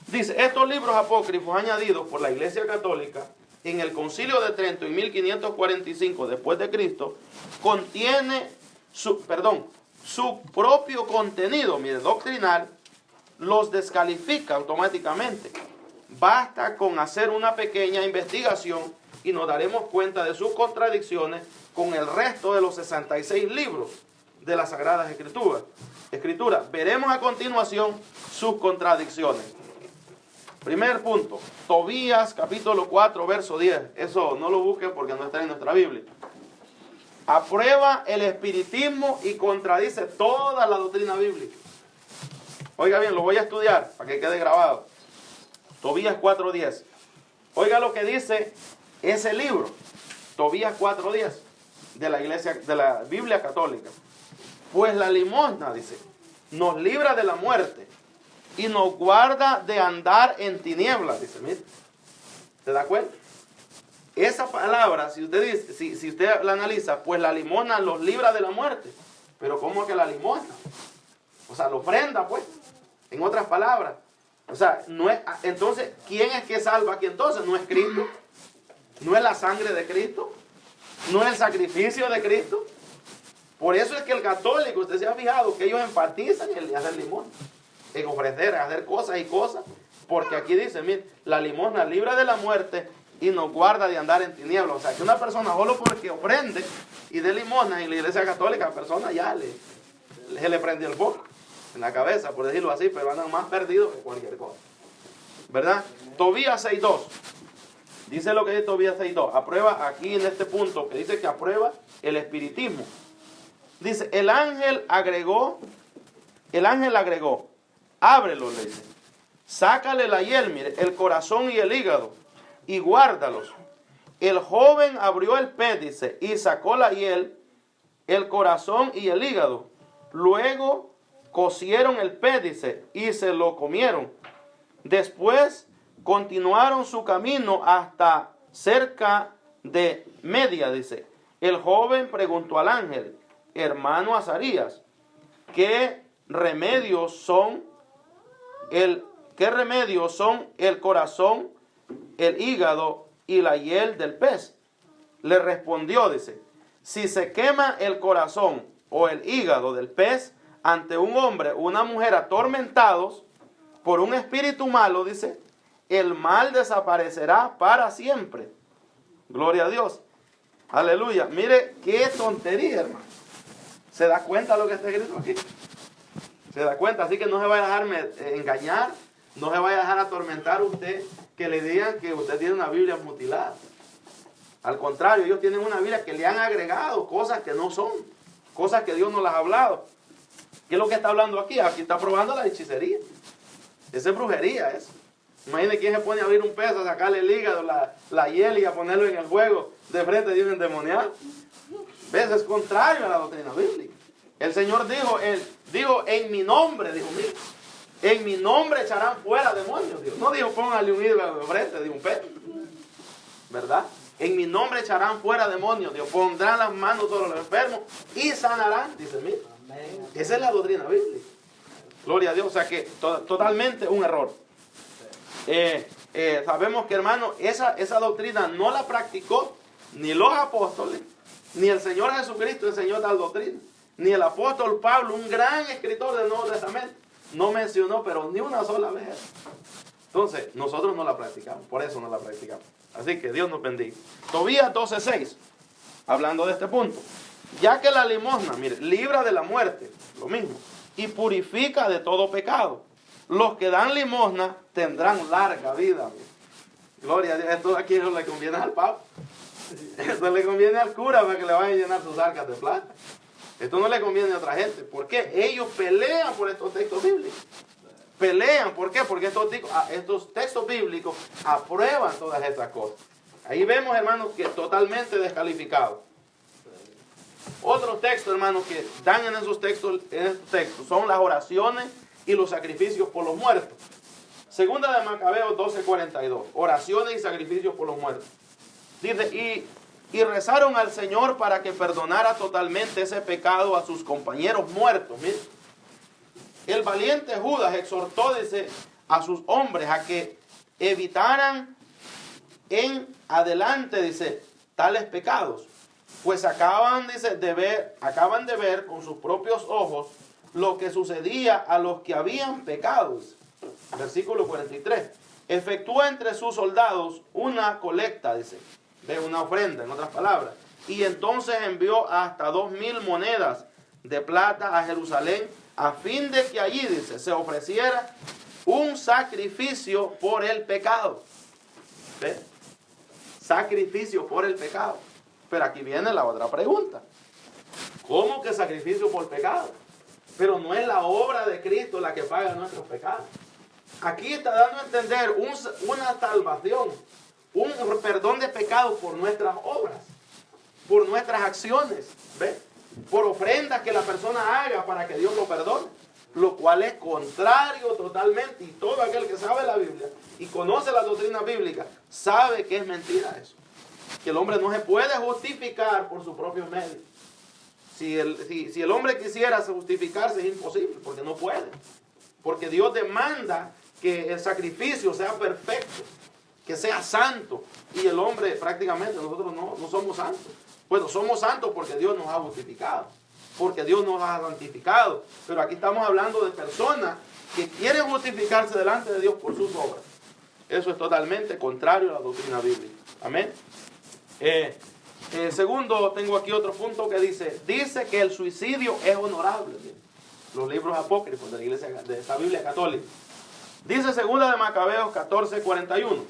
Dice, estos libros apócrifos añadidos por la Iglesia Católica en el Concilio de Trento en 1545 después de Cristo, contiene su propio contenido, mire, doctrinal, los descalifica automáticamente. Basta con hacer una pequeña investigación y nos daremos cuenta de sus contradicciones con el resto de los 66 libros de las Sagradas Escrituras. Veremos a continuación sus contradicciones. Primer punto, Tobías capítulo 4, verso 10. Eso no lo busquen porque no está en nuestra Biblia. Aprueba el espiritismo y contradice toda la doctrina bíblica. Oiga bien, lo voy a estudiar para que quede grabado. Tobías 4:10. Oiga lo que dice ese libro, Tobías 4:10, de la iglesia, de la Biblia católica. Pues la limosna, dice, nos libra de la muerte y nos guarda de andar en tinieblas, dice, mire. ¿Se da cuenta? Esa palabra, si usted dice, si usted la analiza, pues la limosna los libra de la muerte. Pero ¿cómo que la limosna? O sea, la ofrenda, pues. En otras palabras. O sea, no es, entonces, ¿quién es que salva aquí entonces? ¿No es Cristo? ¿No es la sangre de Cristo? ¿No es el sacrificio de Cristo? Por eso es que el católico, usted se ha fijado que ellos enfatizan en hacer limosna, en ofrecer, en hacer cosas y cosas. Porque aquí dice, mire, la limosna libra de la muerte y nos guarda de andar en tinieblas. O sea, que una persona solo porque ofrende y dé limosna en la iglesia católica, la persona ya le prendió el foco en la cabeza, por decirlo así, pero andan más perdidos que cualquier cosa. ¿Verdad? Tobías 6:2. Dice lo que dice Tobías 6:2. Aprueba aquí en este punto, que dice que aprueba el espiritismo. Dice, el ángel agregó, ábrelo, le dice. Sácale la hiel, mire, el corazón y el hígado, y guárdalos. El joven abrió el pez, dice, y sacó la hiel, el corazón y el hígado. Luego cocieron el pez, dice, y se lo comieron. Después continuaron su camino hasta cerca de Media, dice. El joven preguntó al ángel, hermano Azarías, ¿qué remedios son el corazón, el hígado y la hiel del pez? Le respondió, dice, si se quema el corazón o el hígado del pez ante un hombre o una mujer atormentados por un espíritu malo, dice, el mal desaparecerá para siempre. Gloria a Dios. Aleluya. Mire qué tontería, hermano. ¿Se da cuenta lo que está escrito aquí? ¿Se da cuenta? Así que no se vaya a dejarme engañar, no se vaya a dejar atormentar usted, que le digan que usted tiene una Biblia mutilada. Al contrario, ellos tienen una Biblia que le han agregado cosas que no son, cosas que Dios no las ha hablado. ¿Qué es lo que está hablando aquí? Aquí está probando la hechicería. Esa es brujería, eso. Imagine quién se pone a abrir un pez, a sacarle el hígado, la hiel y a ponerlo en el fuego de frente de un endemoniado. ¿Ves? Es contrario a la doctrina bíblica. El Señor dijo, en mi nombre, dijo, mira, en mi nombre echarán fuera demonios. Dios. No dijo, póngale un hígado de frente de un pez. ¿Verdad? En mi nombre echarán fuera demonios. Dios, pondrán las manos sobre los enfermos y sanarán. Dice, mira. Esa es la doctrina bíblica. Gloria a Dios. O sea que totalmente un error. Sabemos que, hermano, esa doctrina no la practicó ni los apóstoles, ni el Señor Jesucristo enseñó tal doctrina, ni el apóstol Pablo, un gran escritor del Nuevo Testamento, no mencionó, pero ni una sola vez. Entonces, nosotros no la practicamos, por eso no la practicamos. Así que Dios nos bendiga. Tobías 12:6, hablando de este punto. Ya que la limosna, mire, libra de la muerte, lo mismo, y purifica de todo pecado. Los que dan limosna tendrán larga vida. Mire. Gloria a Dios. Esto aquí no le conviene al papa. Esto le conviene al cura para que le vayan a llenar sus arcas de plata. Esto no le conviene a otra gente. ¿Por qué? Ellos pelean por estos textos bíblicos. Pelean. ¿Por qué? Porque estos textos bíblicos aprueban todas estas cosas. Ahí vemos, hermanos, que totalmente descalificados. Otros textos, hermanos, que dan en estos textos son las oraciones y los sacrificios por los muertos. Segunda de Macabeos 12:42. Oraciones y sacrificios por los muertos. Dice, y rezaron al Señor para que perdonara totalmente ese pecado a sus compañeros muertos. Mire. El valiente Judas exhortó, dice, a sus hombres a que evitaran en adelante, dice, tales pecados. Pues acaban de ver con sus propios ojos lo que sucedía a los que habían pecado. Versículo 43. Efectúa entre sus soldados una colecta, dice, de una ofrenda, en otras palabras. Y entonces envió hasta 2,000 monedas de plata a Jerusalén, a fin de que allí, dice, se ofreciera un sacrificio por el pecado. ¿Ve? Sacrificio por el pecado. Pero aquí viene la otra pregunta. ¿Cómo que sacrificio por pecado? Pero no es la obra de Cristo la que paga nuestros pecados. Aquí está dando a entender una salvación, un perdón de pecados por nuestras obras, por nuestras acciones, ¿ve? Por ofrendas que la persona haga para que Dios lo perdone, lo cual es contrario totalmente, y todo aquel que sabe la Biblia y conoce la doctrina bíblica sabe que es mentira eso, que el hombre no se puede justificar por sus propios medios. Si el hombre quisiera justificarse es imposible, porque no puede, porque Dios demanda que el sacrificio sea perfecto, que sea santo, y el hombre prácticamente, nosotros no somos santos. Bueno, somos santos porque Dios nos ha justificado, porque Dios nos ha santificado, pero aquí estamos hablando de personas que quieren justificarse delante de Dios por sus obras. Eso es totalmente contrario a la doctrina bíblica. Amén. Segundo, tengo aquí otro punto que dice que el suicidio es honorable. Los libros apócrifos de la iglesia, de esta Biblia católica. Dice segunda de Macabeos 14:41.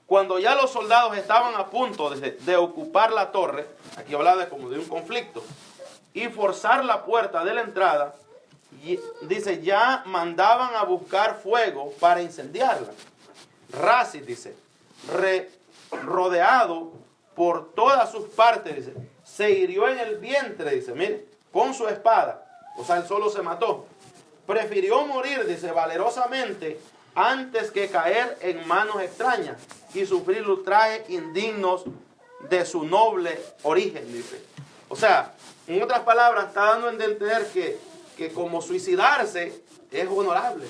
Cuando ya los soldados estaban a punto de ocupar la torre, aquí habla como de un conflicto, y forzar la puerta de la entrada, dice, ya mandaban a buscar fuego para incendiarla. Rasis, dice, rodeado por todas sus partes, dice, se hirió en el vientre, dice, mire, con su espada, o sea, él solo se mató. Prefirió morir, dice, valerosamente, antes que caer en manos extrañas y sufrir ultrajes indignos de su noble origen, dice. O sea, en otras palabras, está dando a entender que como suicidarse es honorable,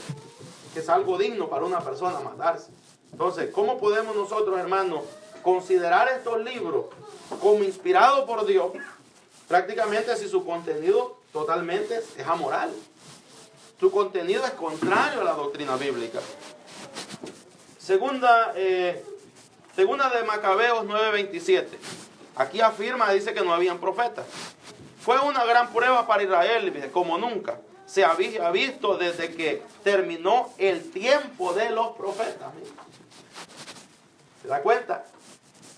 que es algo digno para una persona matarse. Entonces, ¿cómo podemos nosotros, hermanos, considerar estos libros como inspirados por Dios, prácticamente si su contenido totalmente es amoral? Su contenido es contrario a la doctrina bíblica. Segunda de Macabeos 9:27. Aquí afirma, dice que no habían profetas. Fue una gran prueba para Israel, como nunca se había visto desde que terminó el tiempo de los profetas. ¿Se da cuenta?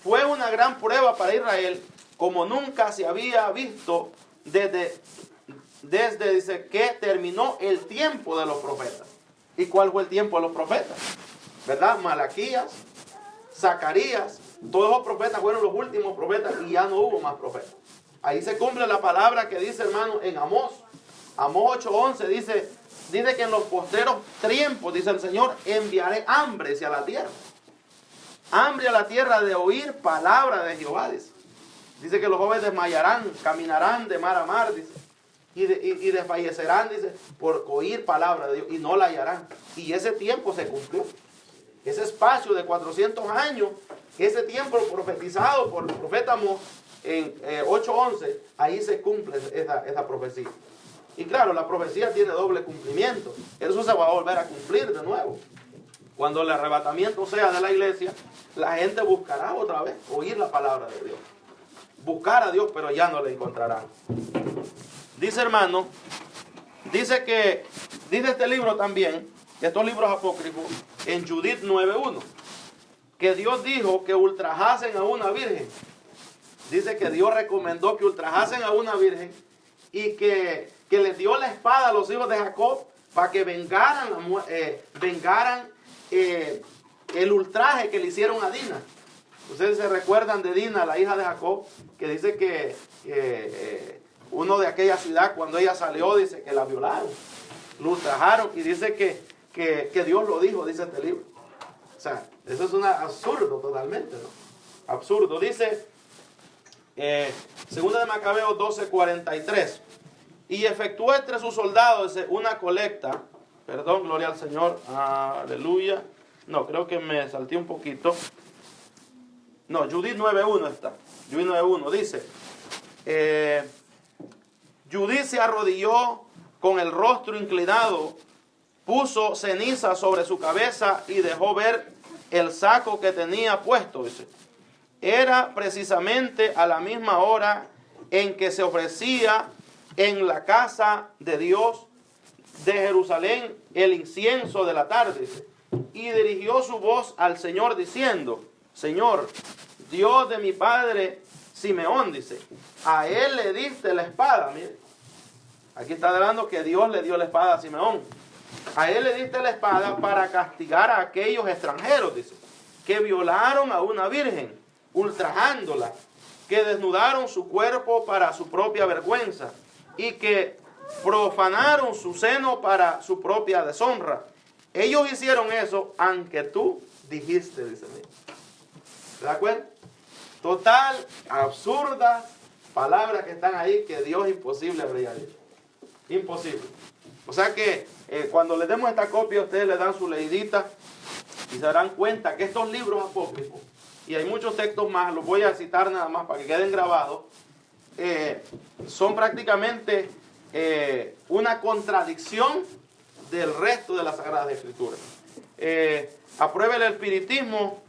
Fue una gran prueba para Israel, como nunca se había visto desde dice, que terminó el tiempo de los profetas. ¿Y cuál fue el tiempo de los profetas? ¿Verdad? Malaquías, Zacarías, todos los profetas fueron los últimos profetas y ya no hubo más profetas. Ahí se cumple la palabra que dice, hermano, en Amós. Amós 8:11 dice que en los postreros tiempos, dice el Señor, enviaré hambre hacia la tierra. Hambre a la tierra de oír palabra de Jehová, dice. Dice que los jóvenes desmayarán, caminarán de mar a mar, dice. Y desfallecerán, dice, por oír palabra de Dios y no la hallarán. Y ese tiempo se cumplió. Ese espacio de 400 años, ese tiempo profetizado por el profeta Amós en 8:11, ahí se cumple esa profecía. Y claro, la profecía tiene doble cumplimiento. Eso se va a volver a cumplir de nuevo. Cuando el arrebatamiento sea de la iglesia, la gente buscará otra vez oír la palabra de Dios. Buscar a Dios, pero ya no le encontrarán. Dice, hermano, dice este libro también, estos libros apócrifos, en Judith 9:1, que Dios dijo que ultrajasen a una virgen. Dice que Dios recomendó que ultrajasen a una virgen y que les dio la espada a los hijos de Jacob para que vengaran el ultraje que le hicieron a Dina. Ustedes se recuerdan de Dina, la hija de Jacob, que dice que uno de aquella ciudad, cuando ella salió, dice que la violaron, lo ultrajaron, y dice que Dios lo dijo, dice este libro. O sea, eso es un absurdo totalmente, ¿no? Absurdo. Dice, segunda de Macabeos 12:43, y efectuó entre sus soldados una colecta, perdón, gloria al Señor, aleluya, no, creo que me salté un poquito, no, Judith 9:1 está, Judith 9:1, dice, Judith se arrodilló con el rostro inclinado, puso ceniza sobre su cabeza y dejó ver el saco que tenía puesto, dice. Era precisamente a la misma hora en que se ofrecía en la casa de Dios de Jerusalén el incienso de la tarde. Dice, y dirigió su voz al Señor diciendo, Señor, Dios de mi padre Simeón, dice, a él le diste la espada. Mire, aquí está hablando que Dios le dio la espada a Simeón. A él le diste la espada para castigar a aquellos extranjeros, dice, que violaron a una virgen, ultrajándola, que desnudaron su cuerpo para su propia vergüenza y que profanaron su seno para su propia deshonra. Ellos hicieron eso, aunque tú dijiste, dice. ¿Se da cuenta? Total, absurda palabras que están ahí que Dios imposible habría dicho. Imposible. O sea que cuando les demos esta copia, ustedes le dan su leidita y se darán cuenta que estos libros apócrifos, y hay muchos textos más, los voy a citar nada más para que queden grabados, son prácticamente una contradicción del resto de las Sagradas Escrituras. Apruébele el espiritismo,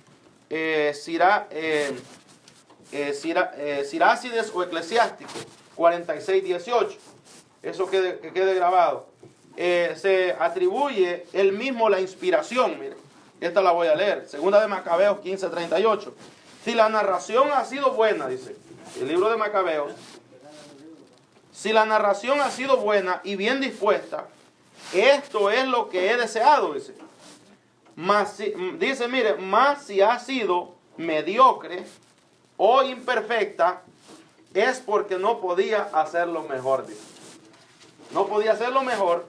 Sirácides o Eclesiástico 46:18. Eso que quede grabado. Se atribuye él mismo la inspiración. Mire, esta la voy a leer. Segunda de Macabeos 15:38. Si la narración ha sido buena, dice el libro de Macabeos, si la narración ha sido buena y bien dispuesta, esto es lo que he deseado, dice. Dice, mire, más si ha sido mediocre o imperfecta, es porque no podía hacerlo mejor, dice. No podía hacerlo mejor,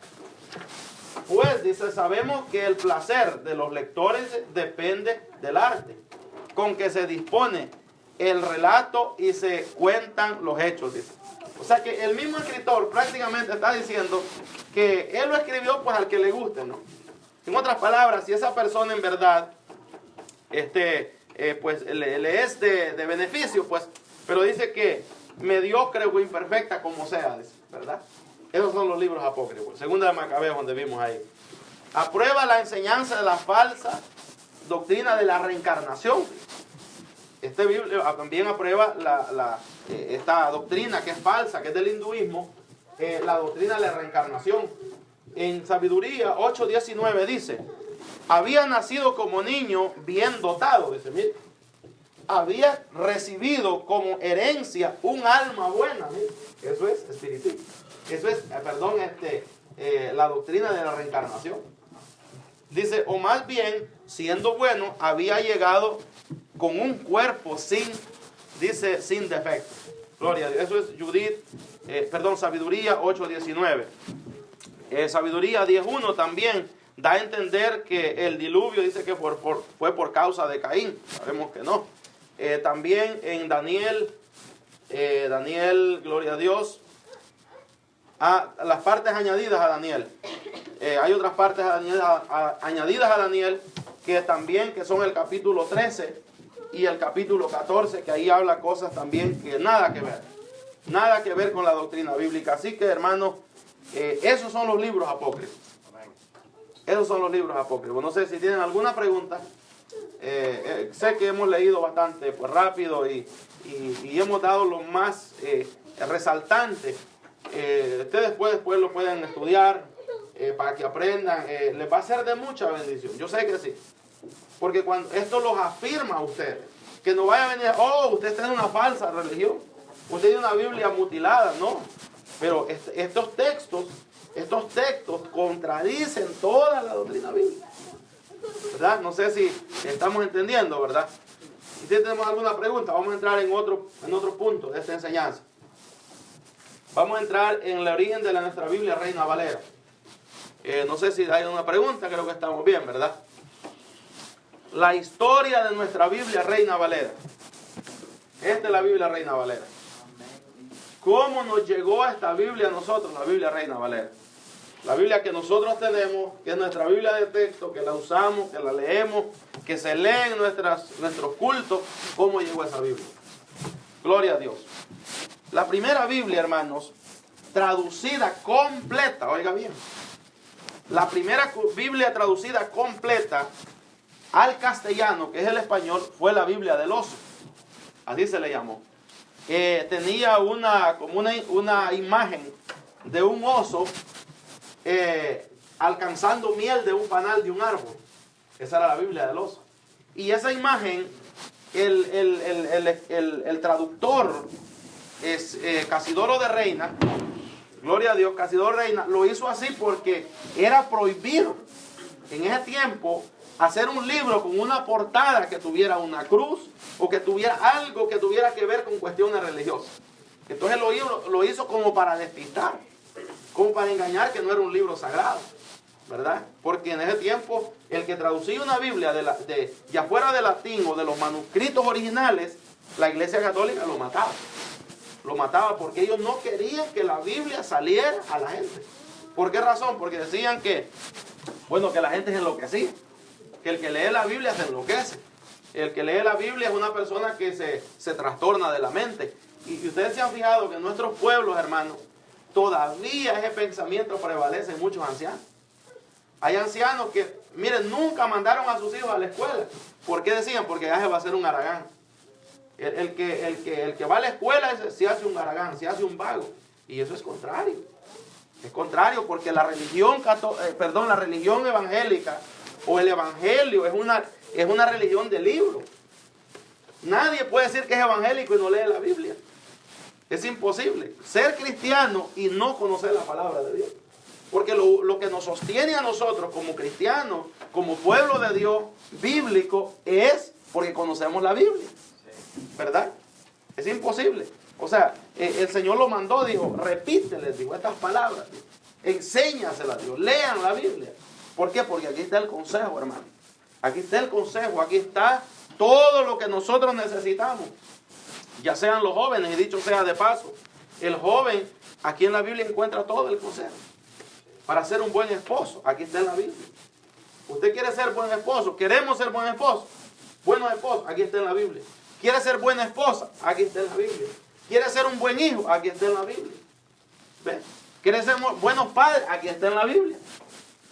pues, dice, sabemos que el placer de los lectores depende del arte con que se dispone el relato y se cuentan los hechos, dice. O sea que el mismo escritor prácticamente está diciendo que él lo escribió pues al que le guste, ¿no? En otras palabras, si esa persona en verdad pues le es de beneficio, pues, pero dice que mediocre o imperfecta como sea, dice, ¿verdad? Esos son los libros apócrifos. Segunda de Macabeos, donde vimos ahí. Aprueba la enseñanza de la falsa doctrina de la reencarnación. Este Biblia también aprueba esta doctrina que es falsa, que es del hinduismo, la doctrina de la reencarnación. En Sabiduría 8:19 dice, había nacido como niño bien dotado, dice, mire, había recibido como herencia un alma buena, mire, eso es espiritismo, eso es, la doctrina de la reencarnación. Dice, o más bien, siendo bueno, había llegado con un cuerpo sin defecto. Gloria a Dios. Eso es Sabiduría 8:19. Sabiduría 10:1 también da a entender que el diluvio dice que fue por causa de Caín. Sabemos que no. También en Daniel, gloria a Dios, las partes añadidas a Daniel. Hay otras partes añadidas a Daniel que también que son el capítulo 13 y el capítulo 14, que ahí habla cosas también que nada que ver con la doctrina bíblica. Así que, hermanos, esos son los libros apócrifos. Esos son los libros apócrifos. No sé si tienen alguna pregunta. Sé que hemos leído bastante pues rápido y hemos dado lo más resaltante. Ustedes después lo pueden estudiar para que aprendan. Les va a ser de mucha bendición. Yo sé que sí. Porque cuando esto los afirma a ustedes, que no vaya a venir, usted tiene una falsa religión, usted tiene una Biblia mutilada, no. Pero estos textos contradicen toda la doctrina bíblica, ¿verdad? No sé si estamos entendiendo, ¿verdad? Y si tenemos alguna pregunta, vamos a entrar en otro punto de esta enseñanza. Vamos a entrar en el origen de nuestra Biblia Reina Valera. No sé si hay una pregunta, creo que estamos bien, ¿verdad? La historia de nuestra Biblia Reina Valera. Esta es la Biblia Reina Valera. ¿Cómo nos llegó a esta Biblia a nosotros, la Biblia Reina Valera? La Biblia que nosotros tenemos, que es nuestra Biblia de texto, que la usamos, que la leemos, que se lee en nuestros cultos. ¿Cómo llegó esa Biblia? Gloria a Dios. La primera Biblia, hermanos, traducida completa, oiga bien. La primera Biblia traducida completa al castellano, que es el español, fue la Biblia del oso. Así se le llamó. Tenía una imagen de un oso alcanzando miel de un panal de un árbol. Esa era la Biblia del oso. Y esa imagen, el traductor es Casidoro de Reina, gloria a Dios, Casidoro de Reina, lo hizo así porque era prohibido en ese tiempo hacer un libro con una portada que tuviera una cruz o que tuviera algo que tuviera que ver con cuestiones religiosas. Entonces lo hizo como para despistar, como para engañar que no era un libro sagrado, ¿verdad? Porque en ese tiempo el que traducía una Biblia ya fuera de latín o de los manuscritos originales, la Iglesia Católica lo mataba. Lo mataba porque ellos no querían que la Biblia saliera a la gente. ¿Por qué razón? Porque decían que la gente es enloquecida. Que el que lee la Biblia se enloquece. El que lee la Biblia es una persona que se trastorna de la mente. Y ustedes se han fijado que en nuestros pueblos, hermanos, todavía ese pensamiento prevalece en muchos ancianos. Hay ancianos que, miren, nunca mandaron a sus hijos a la escuela. ¿Por qué decían? Porque ya se va a hacer un haragán. El que va a la escuela se hace un haragán, se hace un vago. Y eso es contrario. Es contrario porque la religión evangélica o el evangelio es una religión de libro. Nadie puede decir que es evangélico y no lee la Biblia. Es imposible ser cristiano y no conocer la palabra de Dios. Porque lo que nos sostiene a nosotros como cristianos, como pueblo de Dios bíblico, es porque conocemos la Biblia. ¿Verdad? Es imposible. O sea, el Señor lo mandó, dijo, repíteles, dijo, estas palabras. Dijo, enséñaselas, dijo, lean la Biblia. ¿Por qué? Porque aquí está el consejo, hermano. Aquí está el consejo, aquí está todo lo que nosotros necesitamos. Ya sean los jóvenes, y dicho sea de paso, el joven aquí en la Biblia encuentra todo el consejo. Para ser un buen esposo, aquí está en la Biblia. Usted quiere ser buen esposo, queremos ser buen esposo. Buenos esposos, aquí está en la Biblia. Quiere ser buena esposa, aquí está en la Biblia. Quiere ser un buen hijo, aquí está en la Biblia. ¿Ven? Quiere ser buenos padres, aquí está en la Biblia.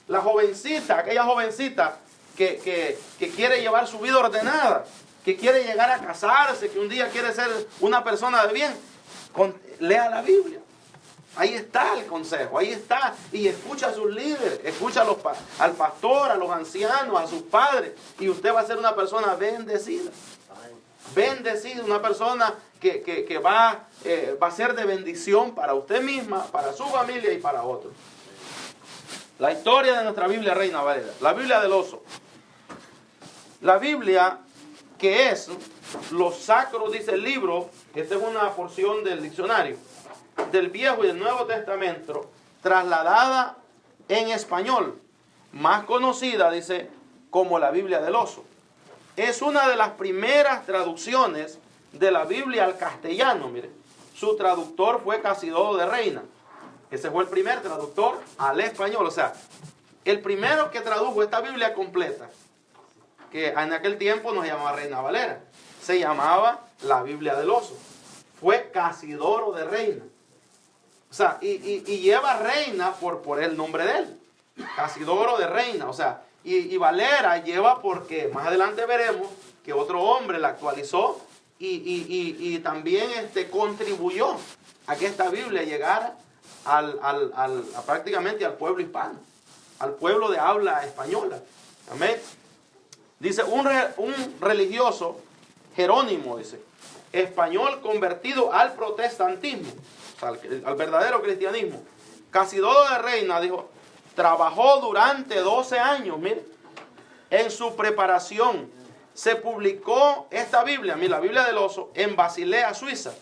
La jovencita, aquella jovencita que quiere llevar su vida ordenada, que quiere llegar a casarse, que un día quiere ser una persona de bien, lea la Biblia. Ahí está el consejo, ahí está. Y escucha a sus líderes, escucha al pastor, a los ancianos, a sus padres. Y usted va a ser una persona bendecida. Bendecida, una persona que va a ser de bendición para usted misma, para su familia y para otros. La historia de nuestra Biblia Reina Valera, la Biblia del oso. La Biblia que es los sacros, dice el libro, esta es una porción del diccionario, del Viejo y del Nuevo Testamento, trasladada en español, más conocida, dice, como la Biblia del oso. Es una de las primeras traducciones de la Biblia al castellano, mire. Su traductor fue Casidoro de Reina. Ese fue el primer traductor al español, o sea, el primero que tradujo esta Biblia completa, que en aquel tiempo no se llamaba Reina Valera, se llamaba la Biblia del oso. Fue Casidoro de Reina. O sea, y lleva Reina por el nombre de él. Casidoro de Reina, o sea, y Valera lleva porque más adelante veremos que otro hombre la actualizó y también contribuyó a que esta Biblia llegara prácticamente al pueblo hispano, al pueblo de habla española. Amén. Dice, un religioso, Jerónimo, dice, español convertido al protestantismo, o sea, al verdadero cristianismo. Casidoro de Reina, dijo, trabajó durante 12 años, mire, en su preparación. Se publicó esta Biblia, mira, la Biblia del oso, en Basilea, Suiza,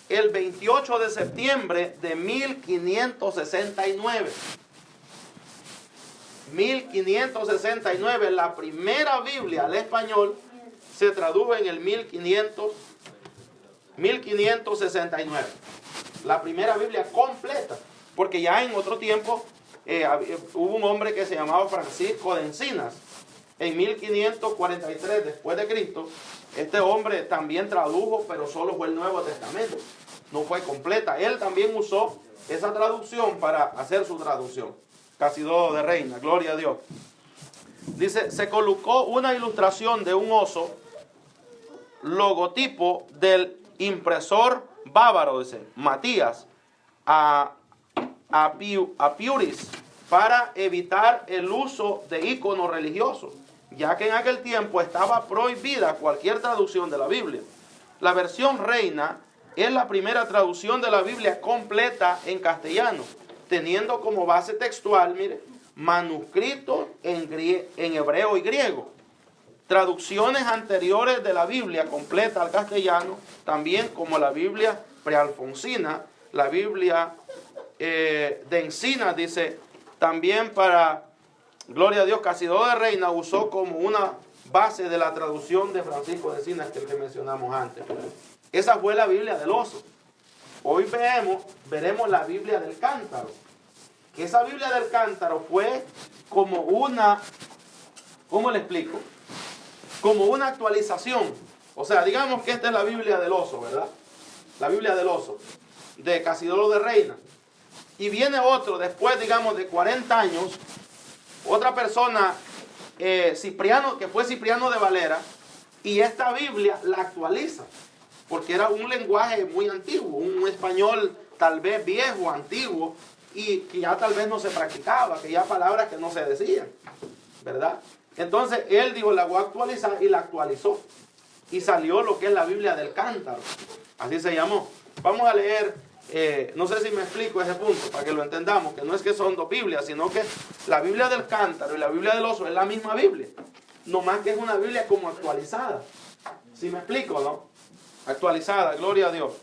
el 28 de septiembre de 1569. 1569, la primera Biblia al español se tradujo en el 1569. La primera Biblia completa, porque ya en otro tiempo hubo un hombre que se llamaba Francisco de Encinas, en 1543 después de Cristo. Este hombre también tradujo, pero solo fue el Nuevo Testamento, no fue completa. Él también usó esa traducción para hacer su traducción. Casidoro de Reina, gloria a Dios. Dice, se colocó una ilustración de un oso, logotipo del impresor bávaro, dice, Matías Apiuris, para evitar el uso de íconos religiosos, ya que en aquel tiempo estaba prohibida cualquier traducción de la Biblia. La versión Reina es la primera traducción de la Biblia completa en castellano, teniendo como base textual, mire, manuscritos en hebreo y griego. Traducciones anteriores de la Biblia completa al castellano, también como la Biblia prealfonsina, la Biblia de Encinas, dice, también para, gloria a Dios, Casiodoro de Reina usó como una base de la traducción de Francisco de Encinas, que mencionamos antes. Esa fue la Biblia del oso. Hoy veremos la Biblia del cántaro. Que esa Biblia del cántaro fue como una, ¿cómo le explico? Como una actualización. O sea, digamos que esta es la Biblia del oso, ¿verdad? La Biblia del oso, de Casiodoro de Reina. Y viene otro, después, digamos, de 40 años, otra persona, Cipriano, que fue Cipriano de Valera, y esta Biblia la actualiza, porque era un lenguaje muy antiguo, un español tal vez viejo, antiguo, y que ya tal vez no se practicaba, que ya palabras que no se decían, ¿verdad? Entonces él dijo, la voy a actualizar, y la actualizó, y salió lo que es la Biblia del cántaro, así se llamó. Vamos a leer, no sé si me explico ese punto, para que lo entendamos, que no es que son dos Biblias, sino que la Biblia del cántaro y la Biblia del oso es la misma Biblia, no más que es una Biblia como actualizada. ¿Sí me explico, no? Actualizada, gloria a Dios.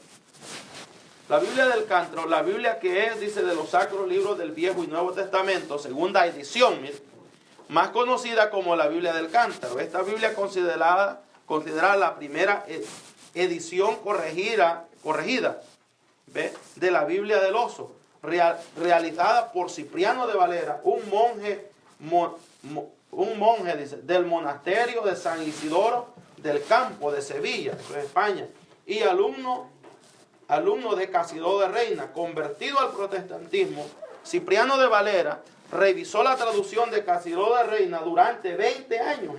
La Biblia del cántaro, la Biblia que es, dice, de los sacros libros del Viejo y Nuevo Testamento, segunda edición, mire, más conocida como la Biblia del cántaro. Esta Biblia considerada la primera edición corregida, ¿ve?, de la Biblia del oso, realizada por Cipriano de Valera, un monje, dice, del monasterio de San Isidoro del Campo de Sevilla, eso es España, y alumno de Casiodoro de Reina, convertido al protestantismo. Cipriano de Valera revisó la traducción de Casiodoro de Reina durante 20 años,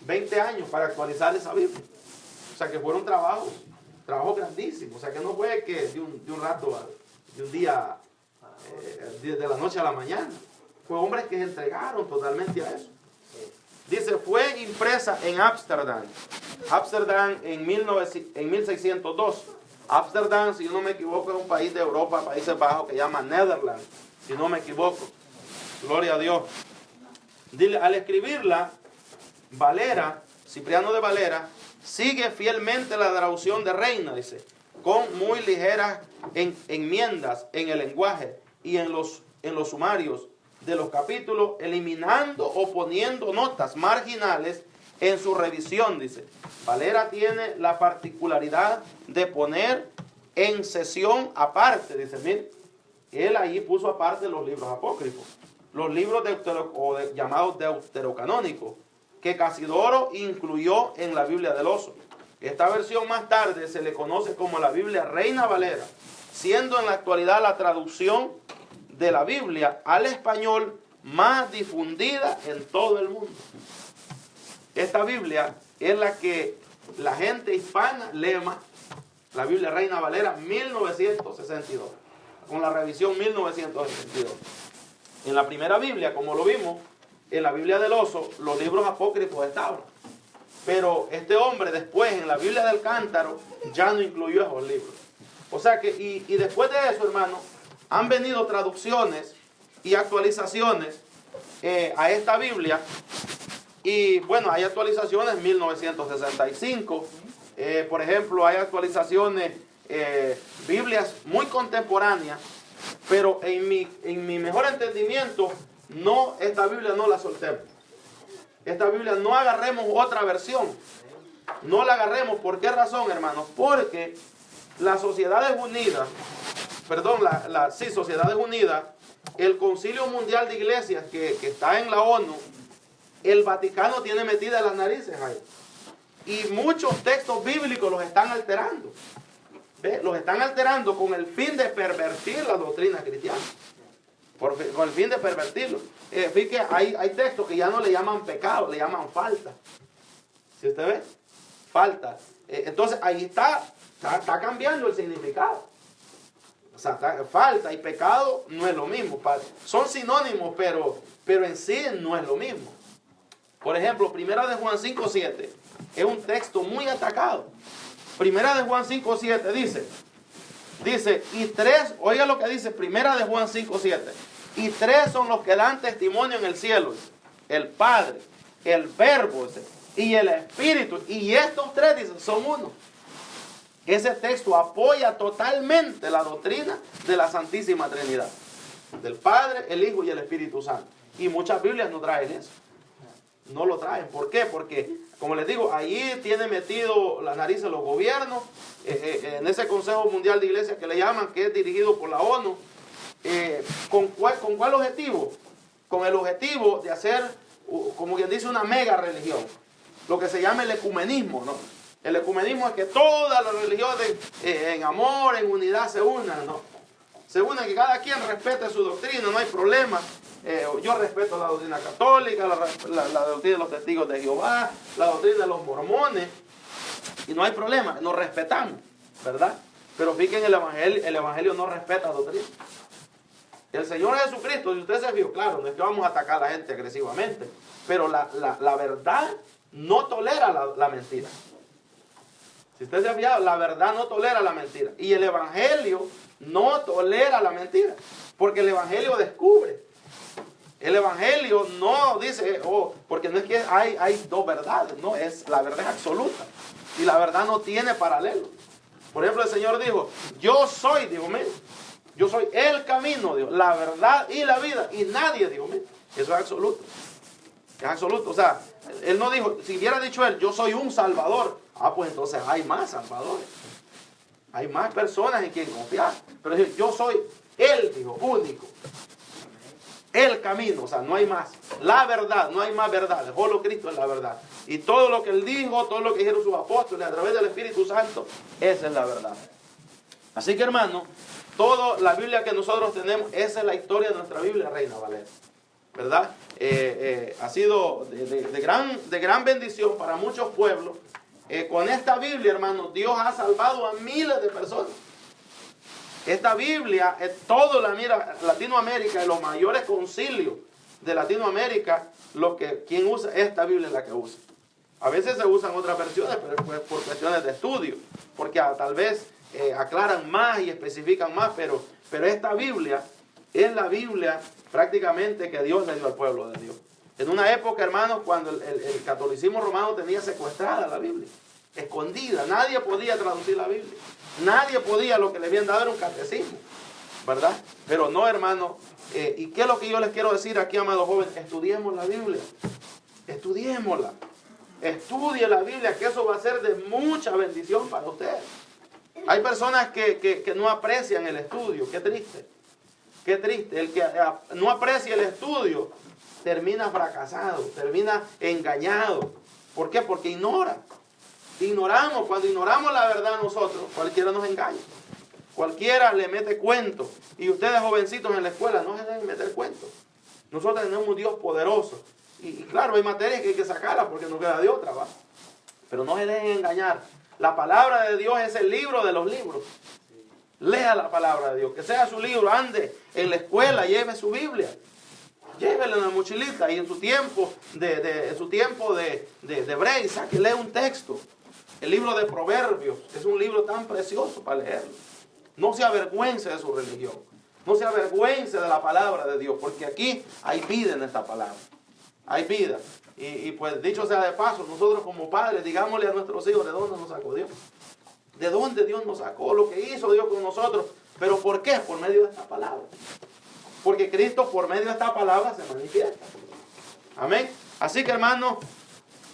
20 años para actualizar esa Biblia. O sea que fueron trabajos grandísimos. O sea que no fue que de un rato, de un día, de la noche a la mañana. Fue hombres que se entregaron totalmente a eso. Dice, fue impresa en Ámsterdam. Ámsterdam en 1602. Ámsterdam, si yo no me equivoco, es un país de Europa, Países Bajos, que llama Netherlands, si no me equivoco. Gloria a Dios. Dile, al escribirla, Valera, Cipriano de Valera, sigue fielmente la traducción de Reina, dice, con muy ligeras enmiendas en el lenguaje y en los sumarios de los capítulos, eliminando o poniendo notas marginales en su revisión, dice. Valera tiene la particularidad de poner en sesión aparte, dice, mire, él ahí puso aparte los libros apócrifos, los libros llamados deuterocanónicos, que Casiodoro incluyó en la Biblia del oso. Esta versión más tarde se le conoce como la Biblia Reina Valera, siendo en la actualidad la traducción de la Biblia al español más difundida en todo el mundo. Esta Biblia es la que la gente hispana lee más. La Biblia Reina Valera 1962, con la revisión 1962. En la primera Biblia, como lo vimos, en la Biblia del oso, los libros apócrifos estaban. Pero este hombre después, en la Biblia del cántaro, ya no incluyó esos libros. O sea que, y después de eso, hermano, han venido traducciones y actualizaciones a esta Biblia. Y bueno, hay actualizaciones en 1965. Por ejemplo, hay actualizaciones, Biblias muy contemporáneas. Pero en mi mejor entendimiento, no, esta Biblia no la soltemos. Esta Biblia no agarremos otra versión. No la agarremos. ¿Por qué razón, hermanos? Porque las Sociedades Unidas, Sociedades Unidas, el Concilio Mundial de Iglesias que está en la ONU, el Vaticano tiene metidas las narices ahí. Y muchos textos bíblicos los están alterando. ¿Ve? Los están alterando con el fin de pervertir la doctrina cristiana. Con el fin de pervertirlo. Fíjate, hay textos que ya no le llaman pecado, le llaman falta. ¿Sí usted ve? Falta. Entonces ahí está cambiando el significado. falta y pecado no es lo mismo. Son sinónimos, pero en sí no es lo mismo. Por ejemplo, Primera de Juan 5:7 es un texto muy atacado. Primera de Juan 5:7 dice, y tres, oiga lo que dice Primera de Juan 5:7, y tres son los que dan testimonio en el cielo: el Padre, el Verbo y el Espíritu. Y estos tres, dicen, son uno. Ese texto apoya totalmente la doctrina de la Santísima Trinidad, del Padre, el Hijo y el Espíritu Santo. Y muchas Biblias no traen eso. No lo traen. ¿Por qué? Porque, como les digo, ahí tiene metido la nariz los gobiernos, en ese Consejo Mundial de Iglesias que le llaman, que es dirigido por la ONU. ¿Con cuál objetivo? Con el objetivo de hacer, como quien dice, una mega religión. Lo que se llama el ecumenismo, ¿no? El ecumenismo es que todas las religiones en amor, en unidad se unan, ¿no? Se unen, que cada quien respete su doctrina, no hay problema. Yo respeto la doctrina católica, la doctrina de los testigos de Jehová, la doctrina de los mormones, y no hay problema, nos respetamos, ¿verdad? Pero fíjense, el evangelio no respeta doctrina. El Señor Jesucristo, si usted se fijó, claro, no es que vamos a atacar a la gente agresivamente, pero la verdad no tolera la mentira. Si usted se ha fijado, la verdad no tolera la mentira. Y el evangelio no tolera la mentira, porque el evangelio descubre. El evangelio no dice, porque no es que hay dos verdades, no, la verdad es absoluta. Y la verdad no tiene paralelo. Por ejemplo, el Señor dijo, yo soy, dijo, mire, yo soy el camino, Dios, la verdad y la vida. Y nadie, dijo, mire, eso es absoluto. Es absoluto. O sea, Él no dijo, si hubiera dicho Él, yo soy un salvador, pues entonces hay más salvadores. Hay más personas en quien confiar. Pero yo soy Él, dijo, único. El camino, o sea, no hay más. La verdad, no hay más verdad. Solo Cristo es la verdad. Y todo lo que Él dijo, todo lo que dijeron sus apóstoles a través del Espíritu Santo, esa es la verdad. Así que, hermano, toda la Biblia que nosotros tenemos, esa es la historia de nuestra Biblia, Reina Valera. ¿Verdad? Ha sido de gran bendición para muchos pueblos. Con esta Biblia, hermano, Dios ha salvado a miles de personas. Esta Biblia, todo Latinoamérica, y los mayores concilios de Latinoamérica, quien usa esta Biblia es la que usa. A veces se usan otras versiones, pero por cuestiones de estudio, porque tal vez aclaran más y especifican más, pero esta Biblia es la Biblia prácticamente que Dios le dio al pueblo de Dios. En una época, hermanos, cuando el catolicismo romano tenía secuestrada la Biblia, escondida, nadie podía traducir la Biblia. Nadie podía, lo que le habían dado era un catecismo, ¿verdad? Pero no, hermano. ¿Y qué es lo que yo les quiero decir aquí, amados jóvenes? Estudiemos la Biblia. Estudiémosla. Estudie la Biblia, que eso va a ser de mucha bendición para ustedes. Hay personas que no aprecian el estudio. Qué triste. Qué triste. El que no aprecia el estudio termina fracasado, termina engañado. ¿Por qué? Porque ignora. Ignoramos, cuando ignoramos la verdad nosotros, cualquiera nos engaña. Cualquiera le mete cuentos. Y ustedes, jovencitos en la escuela, no se deben meter cuentos. Nosotros tenemos un Dios poderoso. Y claro, hay materias que hay que sacarlas porque no queda de otra, ¿va? Pero no se dejen engañar. La palabra de Dios es el libro de los libros. Lea la palabra de Dios, que sea su libro. Ande en la escuela, lleve su Biblia. Llévela en la mochilita y en su tiempo de break, saque, lee un texto. El libro de Proverbios es un libro tan precioso para leerlo. No se avergüence de su religión. No se avergüence de la palabra de Dios, porque aquí hay vida en esta palabra. Hay vida. Y pues dicho sea de paso, nosotros como padres, digámosle a nuestros hijos de dónde nos sacó Dios. De dónde Dios nos sacó, lo que hizo Dios con nosotros. ¿Pero por qué? Por medio de esta palabra. Porque Cristo por medio de esta palabra se manifiesta. Amén. Así que, hermano,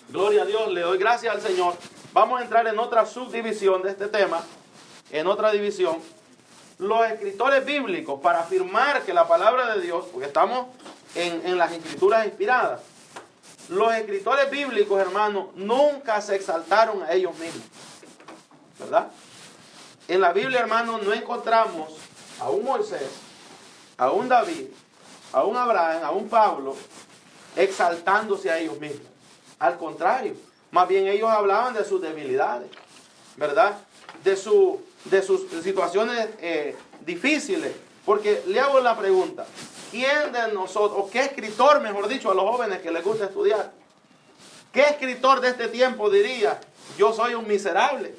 gloria a Dios, le doy gracias al Señor. Vamos a entrar en otra subdivisión de este tema. En otra división. Los escritores bíblicos, para afirmar que la palabra de Dios, porque estamos en las escrituras inspiradas. Los escritores bíblicos, hermanos, nunca se exaltaron a ellos mismos. ¿Verdad? En la Biblia, hermanos, no encontramos a un Moisés, a un David, a un Abraham, a un Pablo, exaltándose a ellos mismos. Al contrario, más bien ellos hablaban de sus debilidades, ¿verdad? De sus situaciones difíciles. Porque le hago la pregunta, ¿quién de nosotros, o qué escritor, mejor dicho, a los jóvenes que les gusta estudiar, qué escritor de este tiempo diría, yo soy un miserable,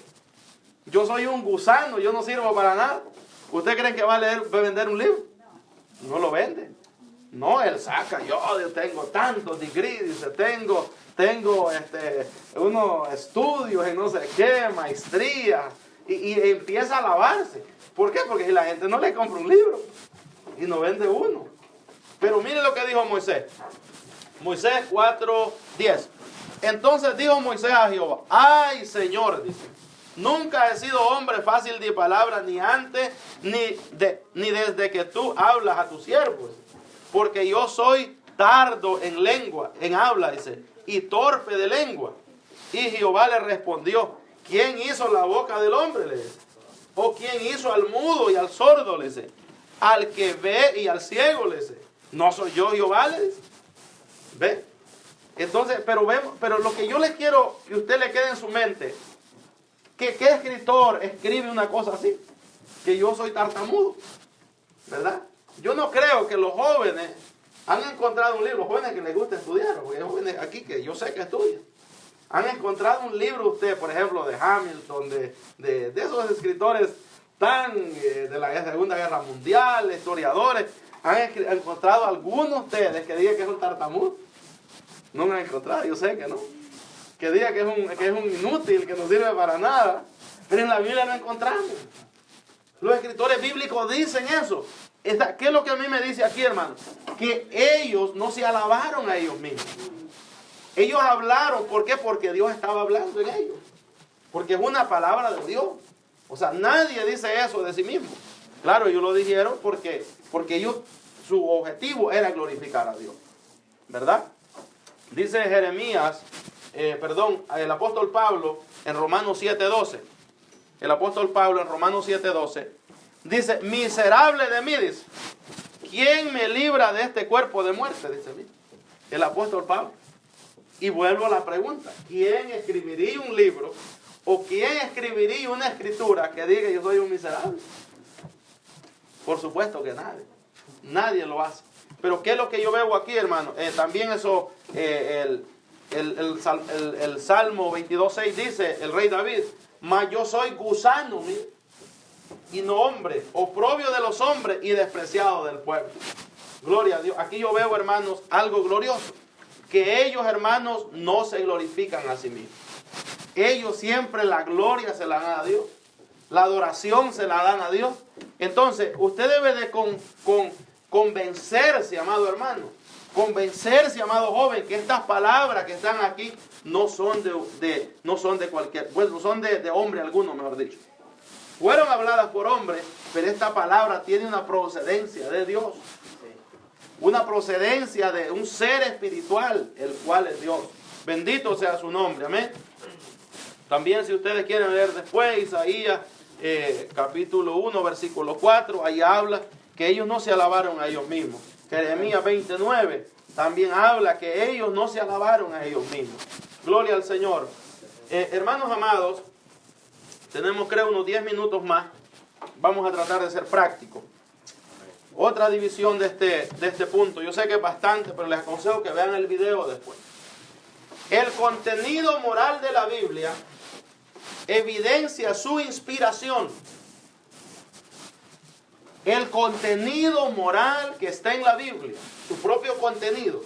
yo soy un gusano, yo no sirvo para nada? ¿Usted cree que va a vender un libro? No lo vende. No, él saca, yo tengo tantos degrees, dice, tengo unos estudios en no sé qué, maestría, y empieza a alabarse. ¿Por qué? Porque la gente no le compra un libro y no vende uno. Pero mire lo que dijo Moisés. Moisés 4:10. Entonces dijo Moisés a Jehová, ay Señor, dice, nunca he sido hombre fácil de palabra, ni antes, ni desde que tú hablas a tus siervos. Porque yo soy tardo en lengua, en habla, dice, y torpe de lengua. Y Jehová le respondió, ¿quién hizo la boca del hombre? Le dice. ¿O quién hizo al mudo y al sordo? Le dice. Al que ve y al ciego, le dice. ¿No soy yo Jehová? Le dice. ¿Ve? Entonces, pero lo que yo le quiero que usted le quede en su mente, que ¿qué escritor escribe una cosa así? Que yo soy tartamudo, ¿verdad? Yo no creo que los jóvenes han encontrado un libro, los jóvenes que les gusta estudiar, porque hay jóvenes aquí que yo sé que estudian, han encontrado un libro usted, por ejemplo, de Hamilton, de esos escritores tan de la Segunda Guerra Mundial, historiadores, han encontrado algunos de ustedes que digan que es un tartamudo. No me han encontrado, yo sé que no. Que diga que es un inútil, que no sirve para nada. Pero en la Biblia no encontramos. Los escritores bíblicos dicen eso. ¿Qué es lo que a mí me dice aquí, hermano? Que ellos no se alabaron a ellos mismos. Ellos hablaron, ¿por qué? Porque Dios estaba hablando en ellos. Porque es una palabra de Dios. O sea, nadie dice eso de sí mismo. Claro, ellos lo dijeron porque ellos, su objetivo era glorificar a Dios. ¿Verdad? Dice Jeremías, el apóstol Pablo en Romanos 7:12. El apóstol Pablo en Romanos 7:12 dice, miserable de mí, dice, ¿quién me libra de este cuerpo de muerte? Dice el apóstol Pablo. Y vuelvo a la pregunta, ¿quién escribiría un libro o quién escribiría una escritura que diga yo soy un miserable? Por supuesto que nadie. Nadie lo hace. Pero ¿qué es lo que yo veo aquí, hermano? También eso, el Salmo 22:6 dice, el rey David, mas yo soy gusano, mire, y no hombre, oprobio de los hombres y despreciado del pueblo. Gloria a Dios. Aquí yo veo, hermanos, algo glorioso. Que ellos, hermanos, no se glorifican a sí mismos. Ellos siempre la gloria se la dan a Dios. La adoración se la dan a Dios. Entonces, usted debe de convencerse, amado hermano. Convencerse, amado joven, que estas palabras que están aquí no son de cualquier, bueno, no son de hombre alguno, mejor dicho. Fueron habladas por hombres, pero esta palabra tiene una procedencia de Dios. Una procedencia de un ser espiritual, el cual es Dios. Bendito sea su nombre, amén. También si ustedes quieren leer después, Isaías capítulo 1, versículo 4, ahí habla que ellos no se alabaron a ellos mismos. Jeremías 29 también habla que ellos no se alabaron a ellos mismos. Gloria al Señor. Hermanos amados, tenemos creo unos 10 minutos más. Vamos a tratar de ser prácticos. Otra división de este punto. Yo sé que es bastante, pero les aconsejo que vean el video después. El contenido moral de la Biblia evidencia su inspiración. El contenido moral que está en la Biblia, su propio contenido,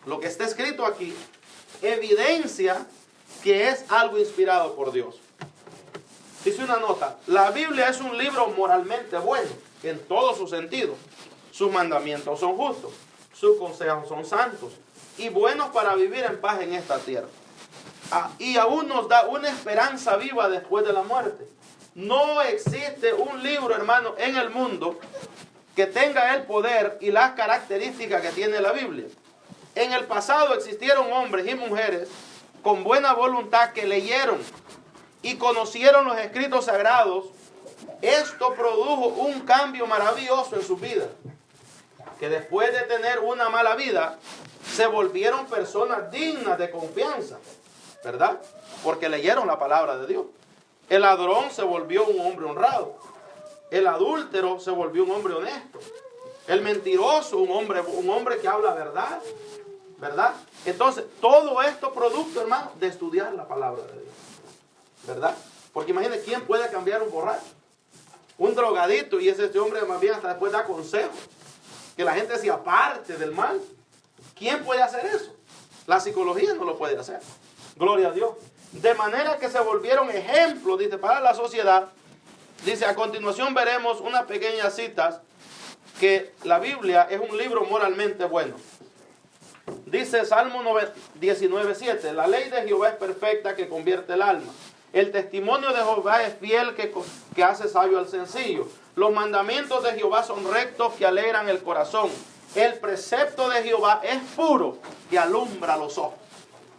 lo que está escrito aquí, evidencia que es algo inspirado por Dios. Dice una nota, la Biblia es un libro moralmente bueno, en todo su sentido. Sus mandamientos son justos, sus consejos son santos y buenos para vivir en paz en esta tierra. Y aún nos da una esperanza viva después de la muerte. No existe un libro, hermano, en el mundo que tenga el poder y las características que tiene la Biblia. En el pasado existieron hombres y mujeres con buena voluntad que leyeron y conocieron los escritos sagrados. Esto produjo un cambio maravilloso en sus vidas, que después de tener una mala vida, se volvieron personas dignas de confianza, ¿verdad? Porque leyeron la palabra de Dios. El ladrón se volvió un hombre honrado. El adúltero se volvió un hombre honesto. El mentiroso, un hombre que habla verdad. ¿Verdad? Entonces, todo esto producto, hermano, de estudiar la palabra de Dios. ¿Verdad? Porque imagínense, ¿quién puede cambiar un borracho? Un drogadito, y este hombre más bien hasta después da consejos. Que la gente se aparte del mal. ¿Quién puede hacer eso? La psicología no lo puede hacer. Gloria a Dios. De manera que se volvieron ejemplos, dice, para la sociedad. Dice, a continuación veremos unas pequeñas citas que la Biblia es un libro moralmente bueno. Dice Salmo 19:7, la ley de Jehová es perfecta que convierte el alma. El testimonio de Jehová es fiel que hace sabio al sencillo. Los mandamientos de Jehová son rectos que alegran el corazón. El precepto de Jehová es puro que alumbra los ojos.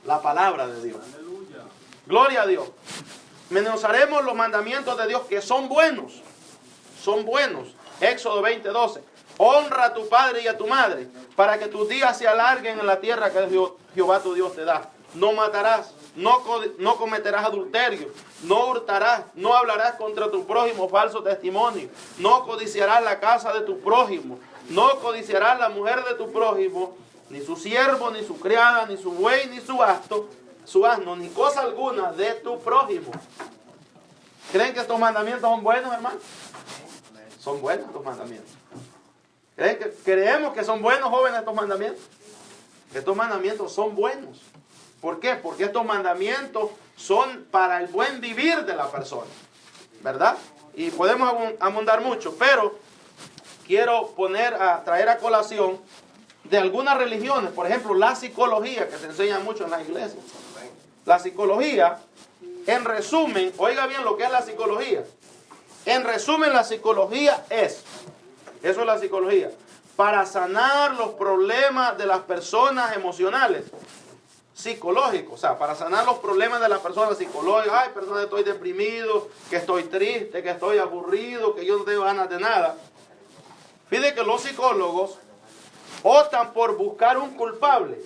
La palabra de Dios. Aleluya. Gloria a Dios. Menosaremos los mandamientos de Dios que son buenos. Son buenos. Éxodo 20:12. Honra a tu padre y a tu madre, para que tus días se alarguen en la tierra que Jehová tu Dios te da. No matarás, no cometerás adulterio, no hurtarás, no hablarás contra tu prójimo falso testimonio, no codiciarás la casa de tu prójimo, no codiciarás la mujer de tu prójimo, ni su siervo, ni su criada, ni su buey, ni su asno, ni cosa alguna de tu prójimo. ¿Creen que estos mandamientos son buenos, hermano? Son buenos estos mandamientos. Creemos que son buenos, jóvenes, estos mandamientos. Estos mandamientos son buenos. ¿Por qué? Porque estos mandamientos son para el buen vivir de la persona, ¿verdad? Y podemos abundar mucho, pero quiero traer a colación de algunas religiones, por ejemplo, la psicología, que se enseña mucho en la iglesia. La psicología, en resumen, oiga bien lo que es la psicología. En resumen, la psicología eso es la psicología, para sanar los problemas de las personas emocionales, psicológicos, o sea, para sanar los problemas de las personas psicológicas. Ay, persona, estoy deprimido, que estoy triste, que estoy aburrido, que yo no tengo ganas de nada. Fíjate que los psicólogos optan por buscar un culpable,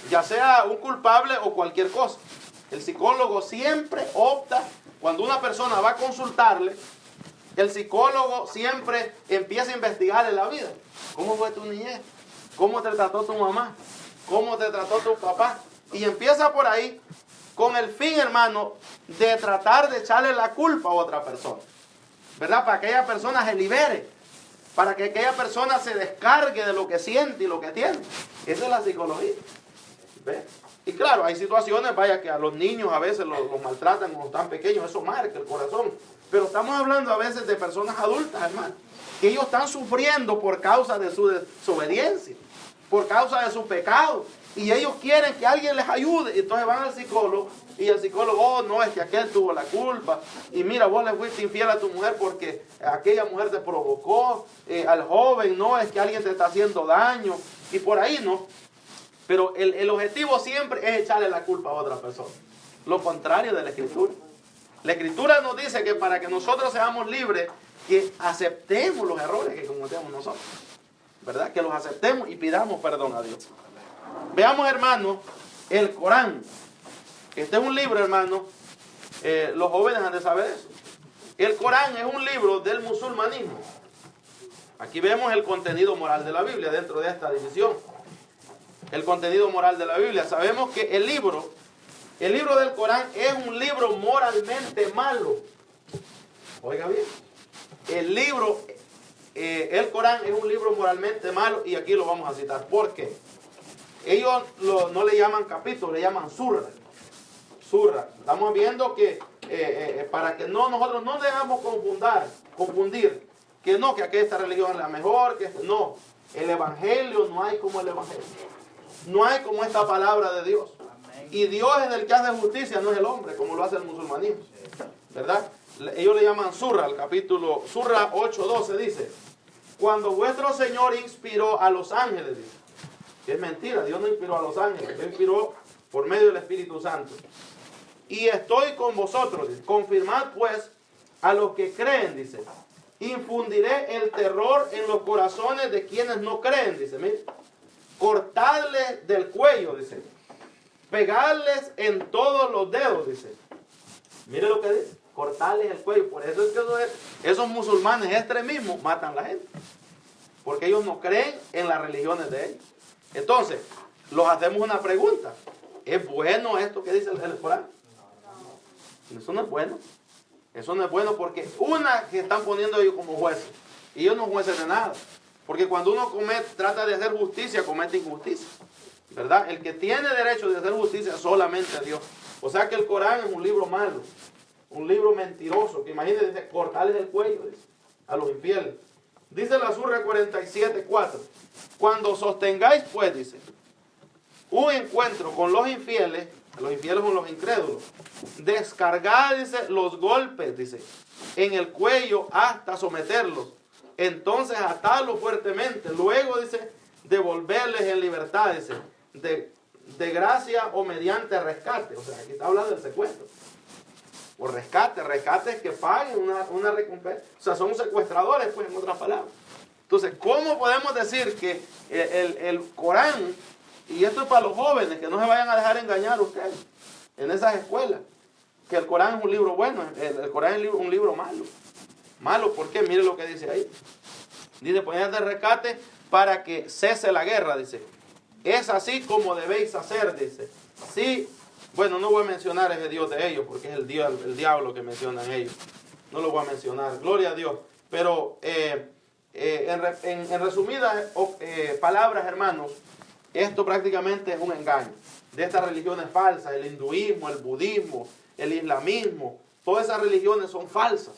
ya sea un culpable o cualquier cosa. El psicólogo siempre opta, cuando una persona va a consultarle, el psicólogo siempre empieza a investigar en la vida. ¿Cómo fue tu niñez? ¿Cómo te trató tu mamá? ¿Cómo te trató tu papá? Y empieza por ahí con el fin, hermano, de tratar de echarle la culpa a otra persona. ¿Verdad? Para que aquella persona se libere. Para que aquella persona se descargue de lo que siente y lo que tiene. Esa es la psicología. ¿Ve? Y claro, hay situaciones, vaya, que a los niños a veces los maltratan cuando están pequeños. Eso marca el corazón. Pero estamos hablando a veces de personas adultas, hermano, que ellos están sufriendo por causa de su desobediencia, por causa de su pecado, y ellos quieren que alguien les ayude. Entonces van al psicólogo, y el psicólogo, oh, no, es que aquel tuvo la culpa, y mira, vos le fuiste infiel a tu mujer porque aquella mujer te provocó, al joven, no, es que alguien te está haciendo daño, y por ahí, ¿no? Pero el objetivo siempre es echarle la culpa a otra persona, lo contrario de la Escritura. La Escritura nos dice que para que nosotros seamos libres, que aceptemos los errores que cometemos nosotros, ¿verdad? Que los aceptemos y pidamos perdón a Dios. Veamos, hermanos, el Corán. Este es un libro, hermanos, los jóvenes han de saber eso. El Corán es un libro del musulmanismo. Aquí vemos el contenido moral de la Biblia dentro de esta división. El contenido moral de la Biblia. Sabemos que el libro del Corán es un libro moralmente malo. Oiga bien. El Corán es un libro moralmente malo, y aquí lo vamos a citar. ¿Por qué? Ellos no le llaman capítulo, le llaman surra. Surra. Estamos viendo que para que nosotros no debamos confundir que no, que esta religión es la mejor, que no. El Evangelio no hay como el Evangelio. No hay como esta palabra de Dios. Y Dios es el que hace justicia, no es el hombre, como lo hace el musulmanismo. ¿Verdad? Ellos le llaman surra, el capítulo, surra 8:12 dice, cuando vuestro Señor inspiró a los ángeles, dice, que es mentira, Dios no inspiró a los ángeles, Dios inspiró por medio del Espíritu Santo. Y estoy con vosotros, dice, confirmad pues a los que creen, dice, infundiré el terror en los corazones de quienes no creen, dice, mire, cortadles del cuello, dice, pegarles en todos los dedos, dice. Mire lo que dice. cortarles el cuello. Por eso es que esos musulmanes extremismos matan a la gente. Porque ellos no creen en las religiones de ellos. Entonces, los hacemos una pregunta. ¿Es bueno esto que dice el Corán? Eso no es bueno. Eso no es bueno porque una que están poniendo ellos como jueces. Y ellos no jueces de nada. Porque cuando uno trata de hacer justicia, comete injusticia. ¿Verdad? El que tiene derecho de hacer justicia es solamente Dios. O sea que el Corán es un libro malo. Un libro mentiroso. Que imagínense, dice, cortarles el cuello, dice, a los infieles. Dice la Surah 47:4. Cuando sostengáis, pues, dice, un encuentro con los infieles son los incrédulos, descargad, dice, los golpes, dice, en el cuello hasta someterlos. Entonces atadlos fuertemente. Luego, dice, devolverles en libertad, dice, de gracia o mediante rescate. O sea, aquí está hablando del secuestro. O rescate es que paguen una recompensa. O sea, son secuestradores, pues, en otras palabras. Entonces, ¿cómo podemos decir que el Corán, y esto es para los jóvenes, que no se vayan a dejar engañar ustedes en esas escuelas, que el Corán es un libro bueno, el Corán es un libro malo? Malo, ¿por qué? Mire lo que dice ahí. Dice, poned de rescate para que cese la guerra, dice. Es así como debéis hacer, dice. Sí, bueno, no voy a mencionar ese Dios de ellos, porque es el diablo que mencionan ellos. No lo voy a mencionar, gloria a Dios. Pero en resumidas palabras, hermanos, esto prácticamente es un engaño de estas religiones falsas, el hinduismo, el budismo, el islamismo. Todas esas religiones son falsas,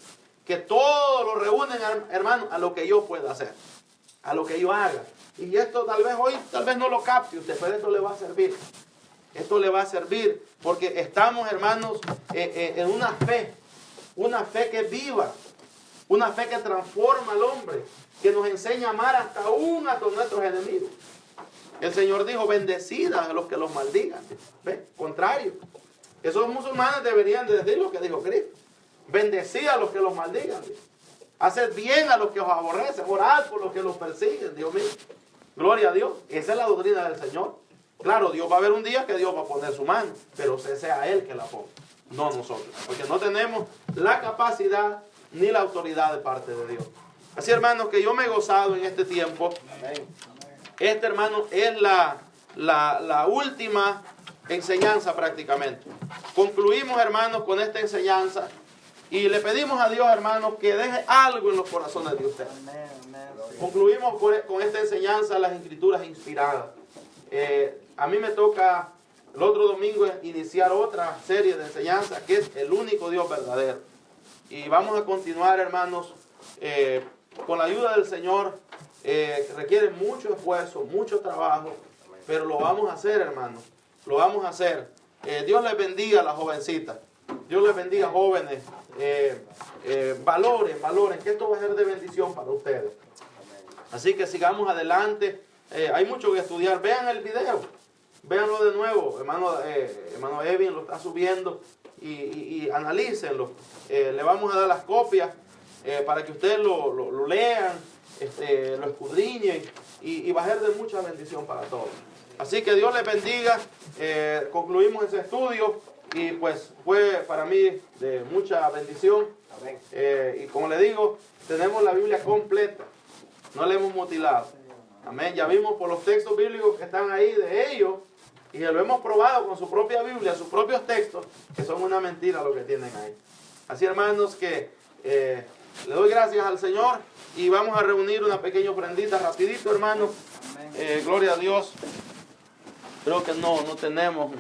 que todo lo reúnen, hermanos, a lo que yo pueda hacer, a lo que yo haga. Y esto tal vez hoy, tal vez no lo capte usted, pero esto le va a servir. Esto le va a servir porque estamos, hermanos, en una fe que es viva, una fe que transforma al hombre, que nos enseña a amar hasta a todos nuestros enemigos. El Señor dijo, bendecida a los que los maldigan. ¿Ve? Contrario. Esos musulmanes deberían de decir lo que dijo Cristo. Bendecida a los que los maldigan. Haced bien a los que os aborrecen. Orad por los que los persiguen. Dios mío. Gloria a Dios. Esa es la doctrina del Señor. Claro, Dios va a haber un día que Dios va a poner su mano. Pero sea Él que la ponga. No nosotros. Porque no tenemos la capacidad ni la autoridad de parte de Dios. Así, hermanos, que yo me he gozado en este tiempo. Amén. Esta, hermano, es la última enseñanza prácticamente. Concluimos, hermanos, con esta enseñanza y le pedimos a Dios, hermanos, que deje algo en los corazones de ustedes. Concluimos con esta enseñanza las Escrituras inspiradas. A mí me toca el otro domingo iniciar otra serie de enseñanzas que es el único Dios verdadero. Y vamos a continuar, hermanos, con la ayuda del Señor. Requiere mucho esfuerzo, mucho trabajo, pero lo vamos a hacer, hermanos. Lo vamos a hacer. Dios les bendiga a las jovencitas. Dios les bendiga, jóvenes. Valoren, que esto va a ser de bendición para ustedes. Así que sigamos adelante. Hay mucho que estudiar. Vean el video. Véanlo de nuevo. Hermano Evin lo está subiendo y analícenlo. Le vamos a dar las copias para que ustedes lo lean, lo escudriñen y va a ser de mucha bendición para todos. Así que Dios les bendiga. Concluimos ese estudio y pues fue para mí de mucha bendición. Amén. Y como le digo, tenemos la Biblia completa, no la hemos mutilado. Amén. Ya vimos por los textos bíblicos que están ahí de ellos y lo hemos probado con su propia Biblia, sus propios textos, que son una mentira lo que tienen ahí. Así, hermanos, que le doy gracias al Señor y vamos a reunir una pequeña ofrendita rapidito, hermanos. Gloria a Dios. Creo que no tenemos.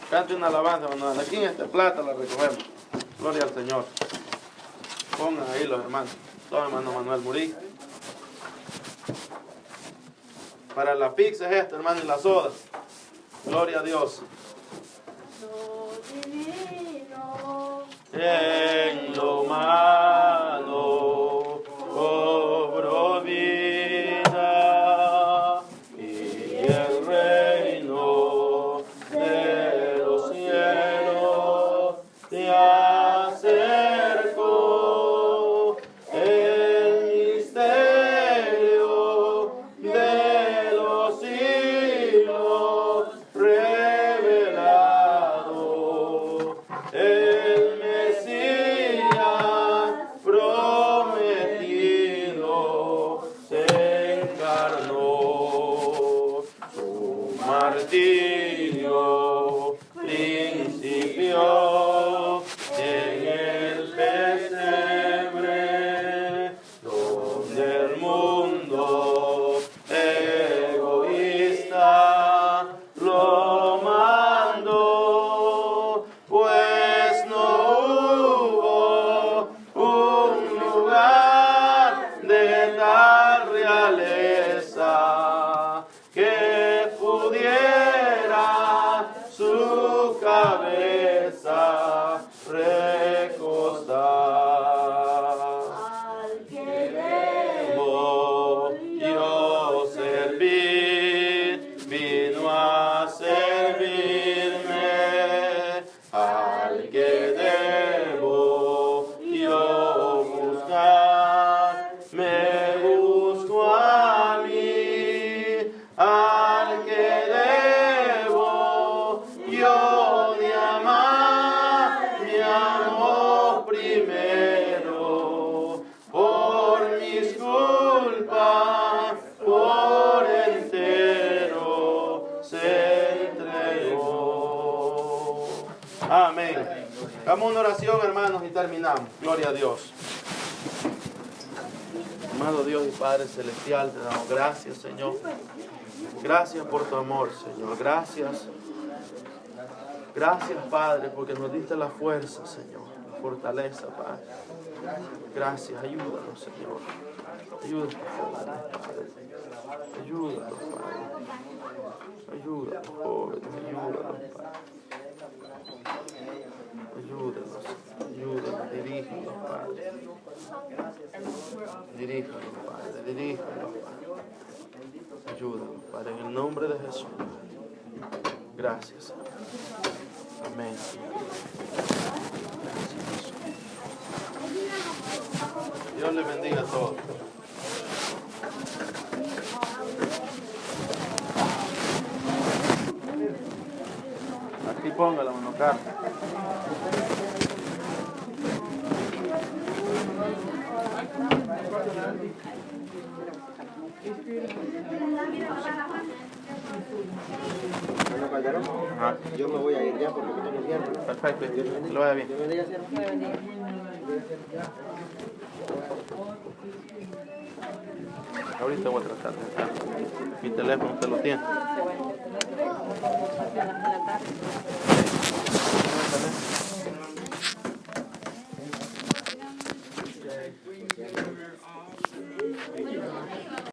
Cante una alabanza, hermano. Aquí en esta plata la recogemos. Gloria al Señor. Pongan ahí los hermanos. Toma, hermano Manuel Murí. Para la pizza es esto, hermano, y la soda. Gloria a Dios. Lo divino. En lo malo cobro vida y el reino de los cielos te acercó, el misterio de los siglos revelado. El eterno. Su martirio principió en el pesebre, donde el mundo egoísta lo mandó, pues no hubo un lugar de tal realeza que pudiera su cabeza recostar. Al que Debo yo servir, vino a servirme. Al que debo yo buscar, me busco a mí. Al que debo yo de amar, me amó primero. Por mis culpas, por entero se entregó. Amén. Hagamos una oración, hermanos, y terminamos. Gloria a Dios. Amado Dios y Padre Celestial, te damos gracias, Señor. Gracias por tu amor, Señor. Gracias. Gracias, Padre, porque nos diste la fuerza, Señor. La fortaleza, Padre. Gracias. Ayúdanos, Señor. Ayúdanos, Padre. Ayúdanos, Padre. Ayúdanos, jóvenes. Ayúdanos, Padre. Ayúdanos. Ayúdanos. Diríjanos, Padre. Diríjanos, Padre. Diríjanos, Padre. Ayúdanos, Padre, en el nombre de Jesús. Gracias, Señor. Amén. Dios les bendiga a todos. Aquí póngala, mano, Carlos. Bueno, Calderón, Ajá. yo me voy a ir ya porque tengo tiempo, ¿no? Perfecto. Que lo vaya bien. Dios bendiga, siervo. Ahorita voy a tratar de estar. Mi teléfono usted lo tiene.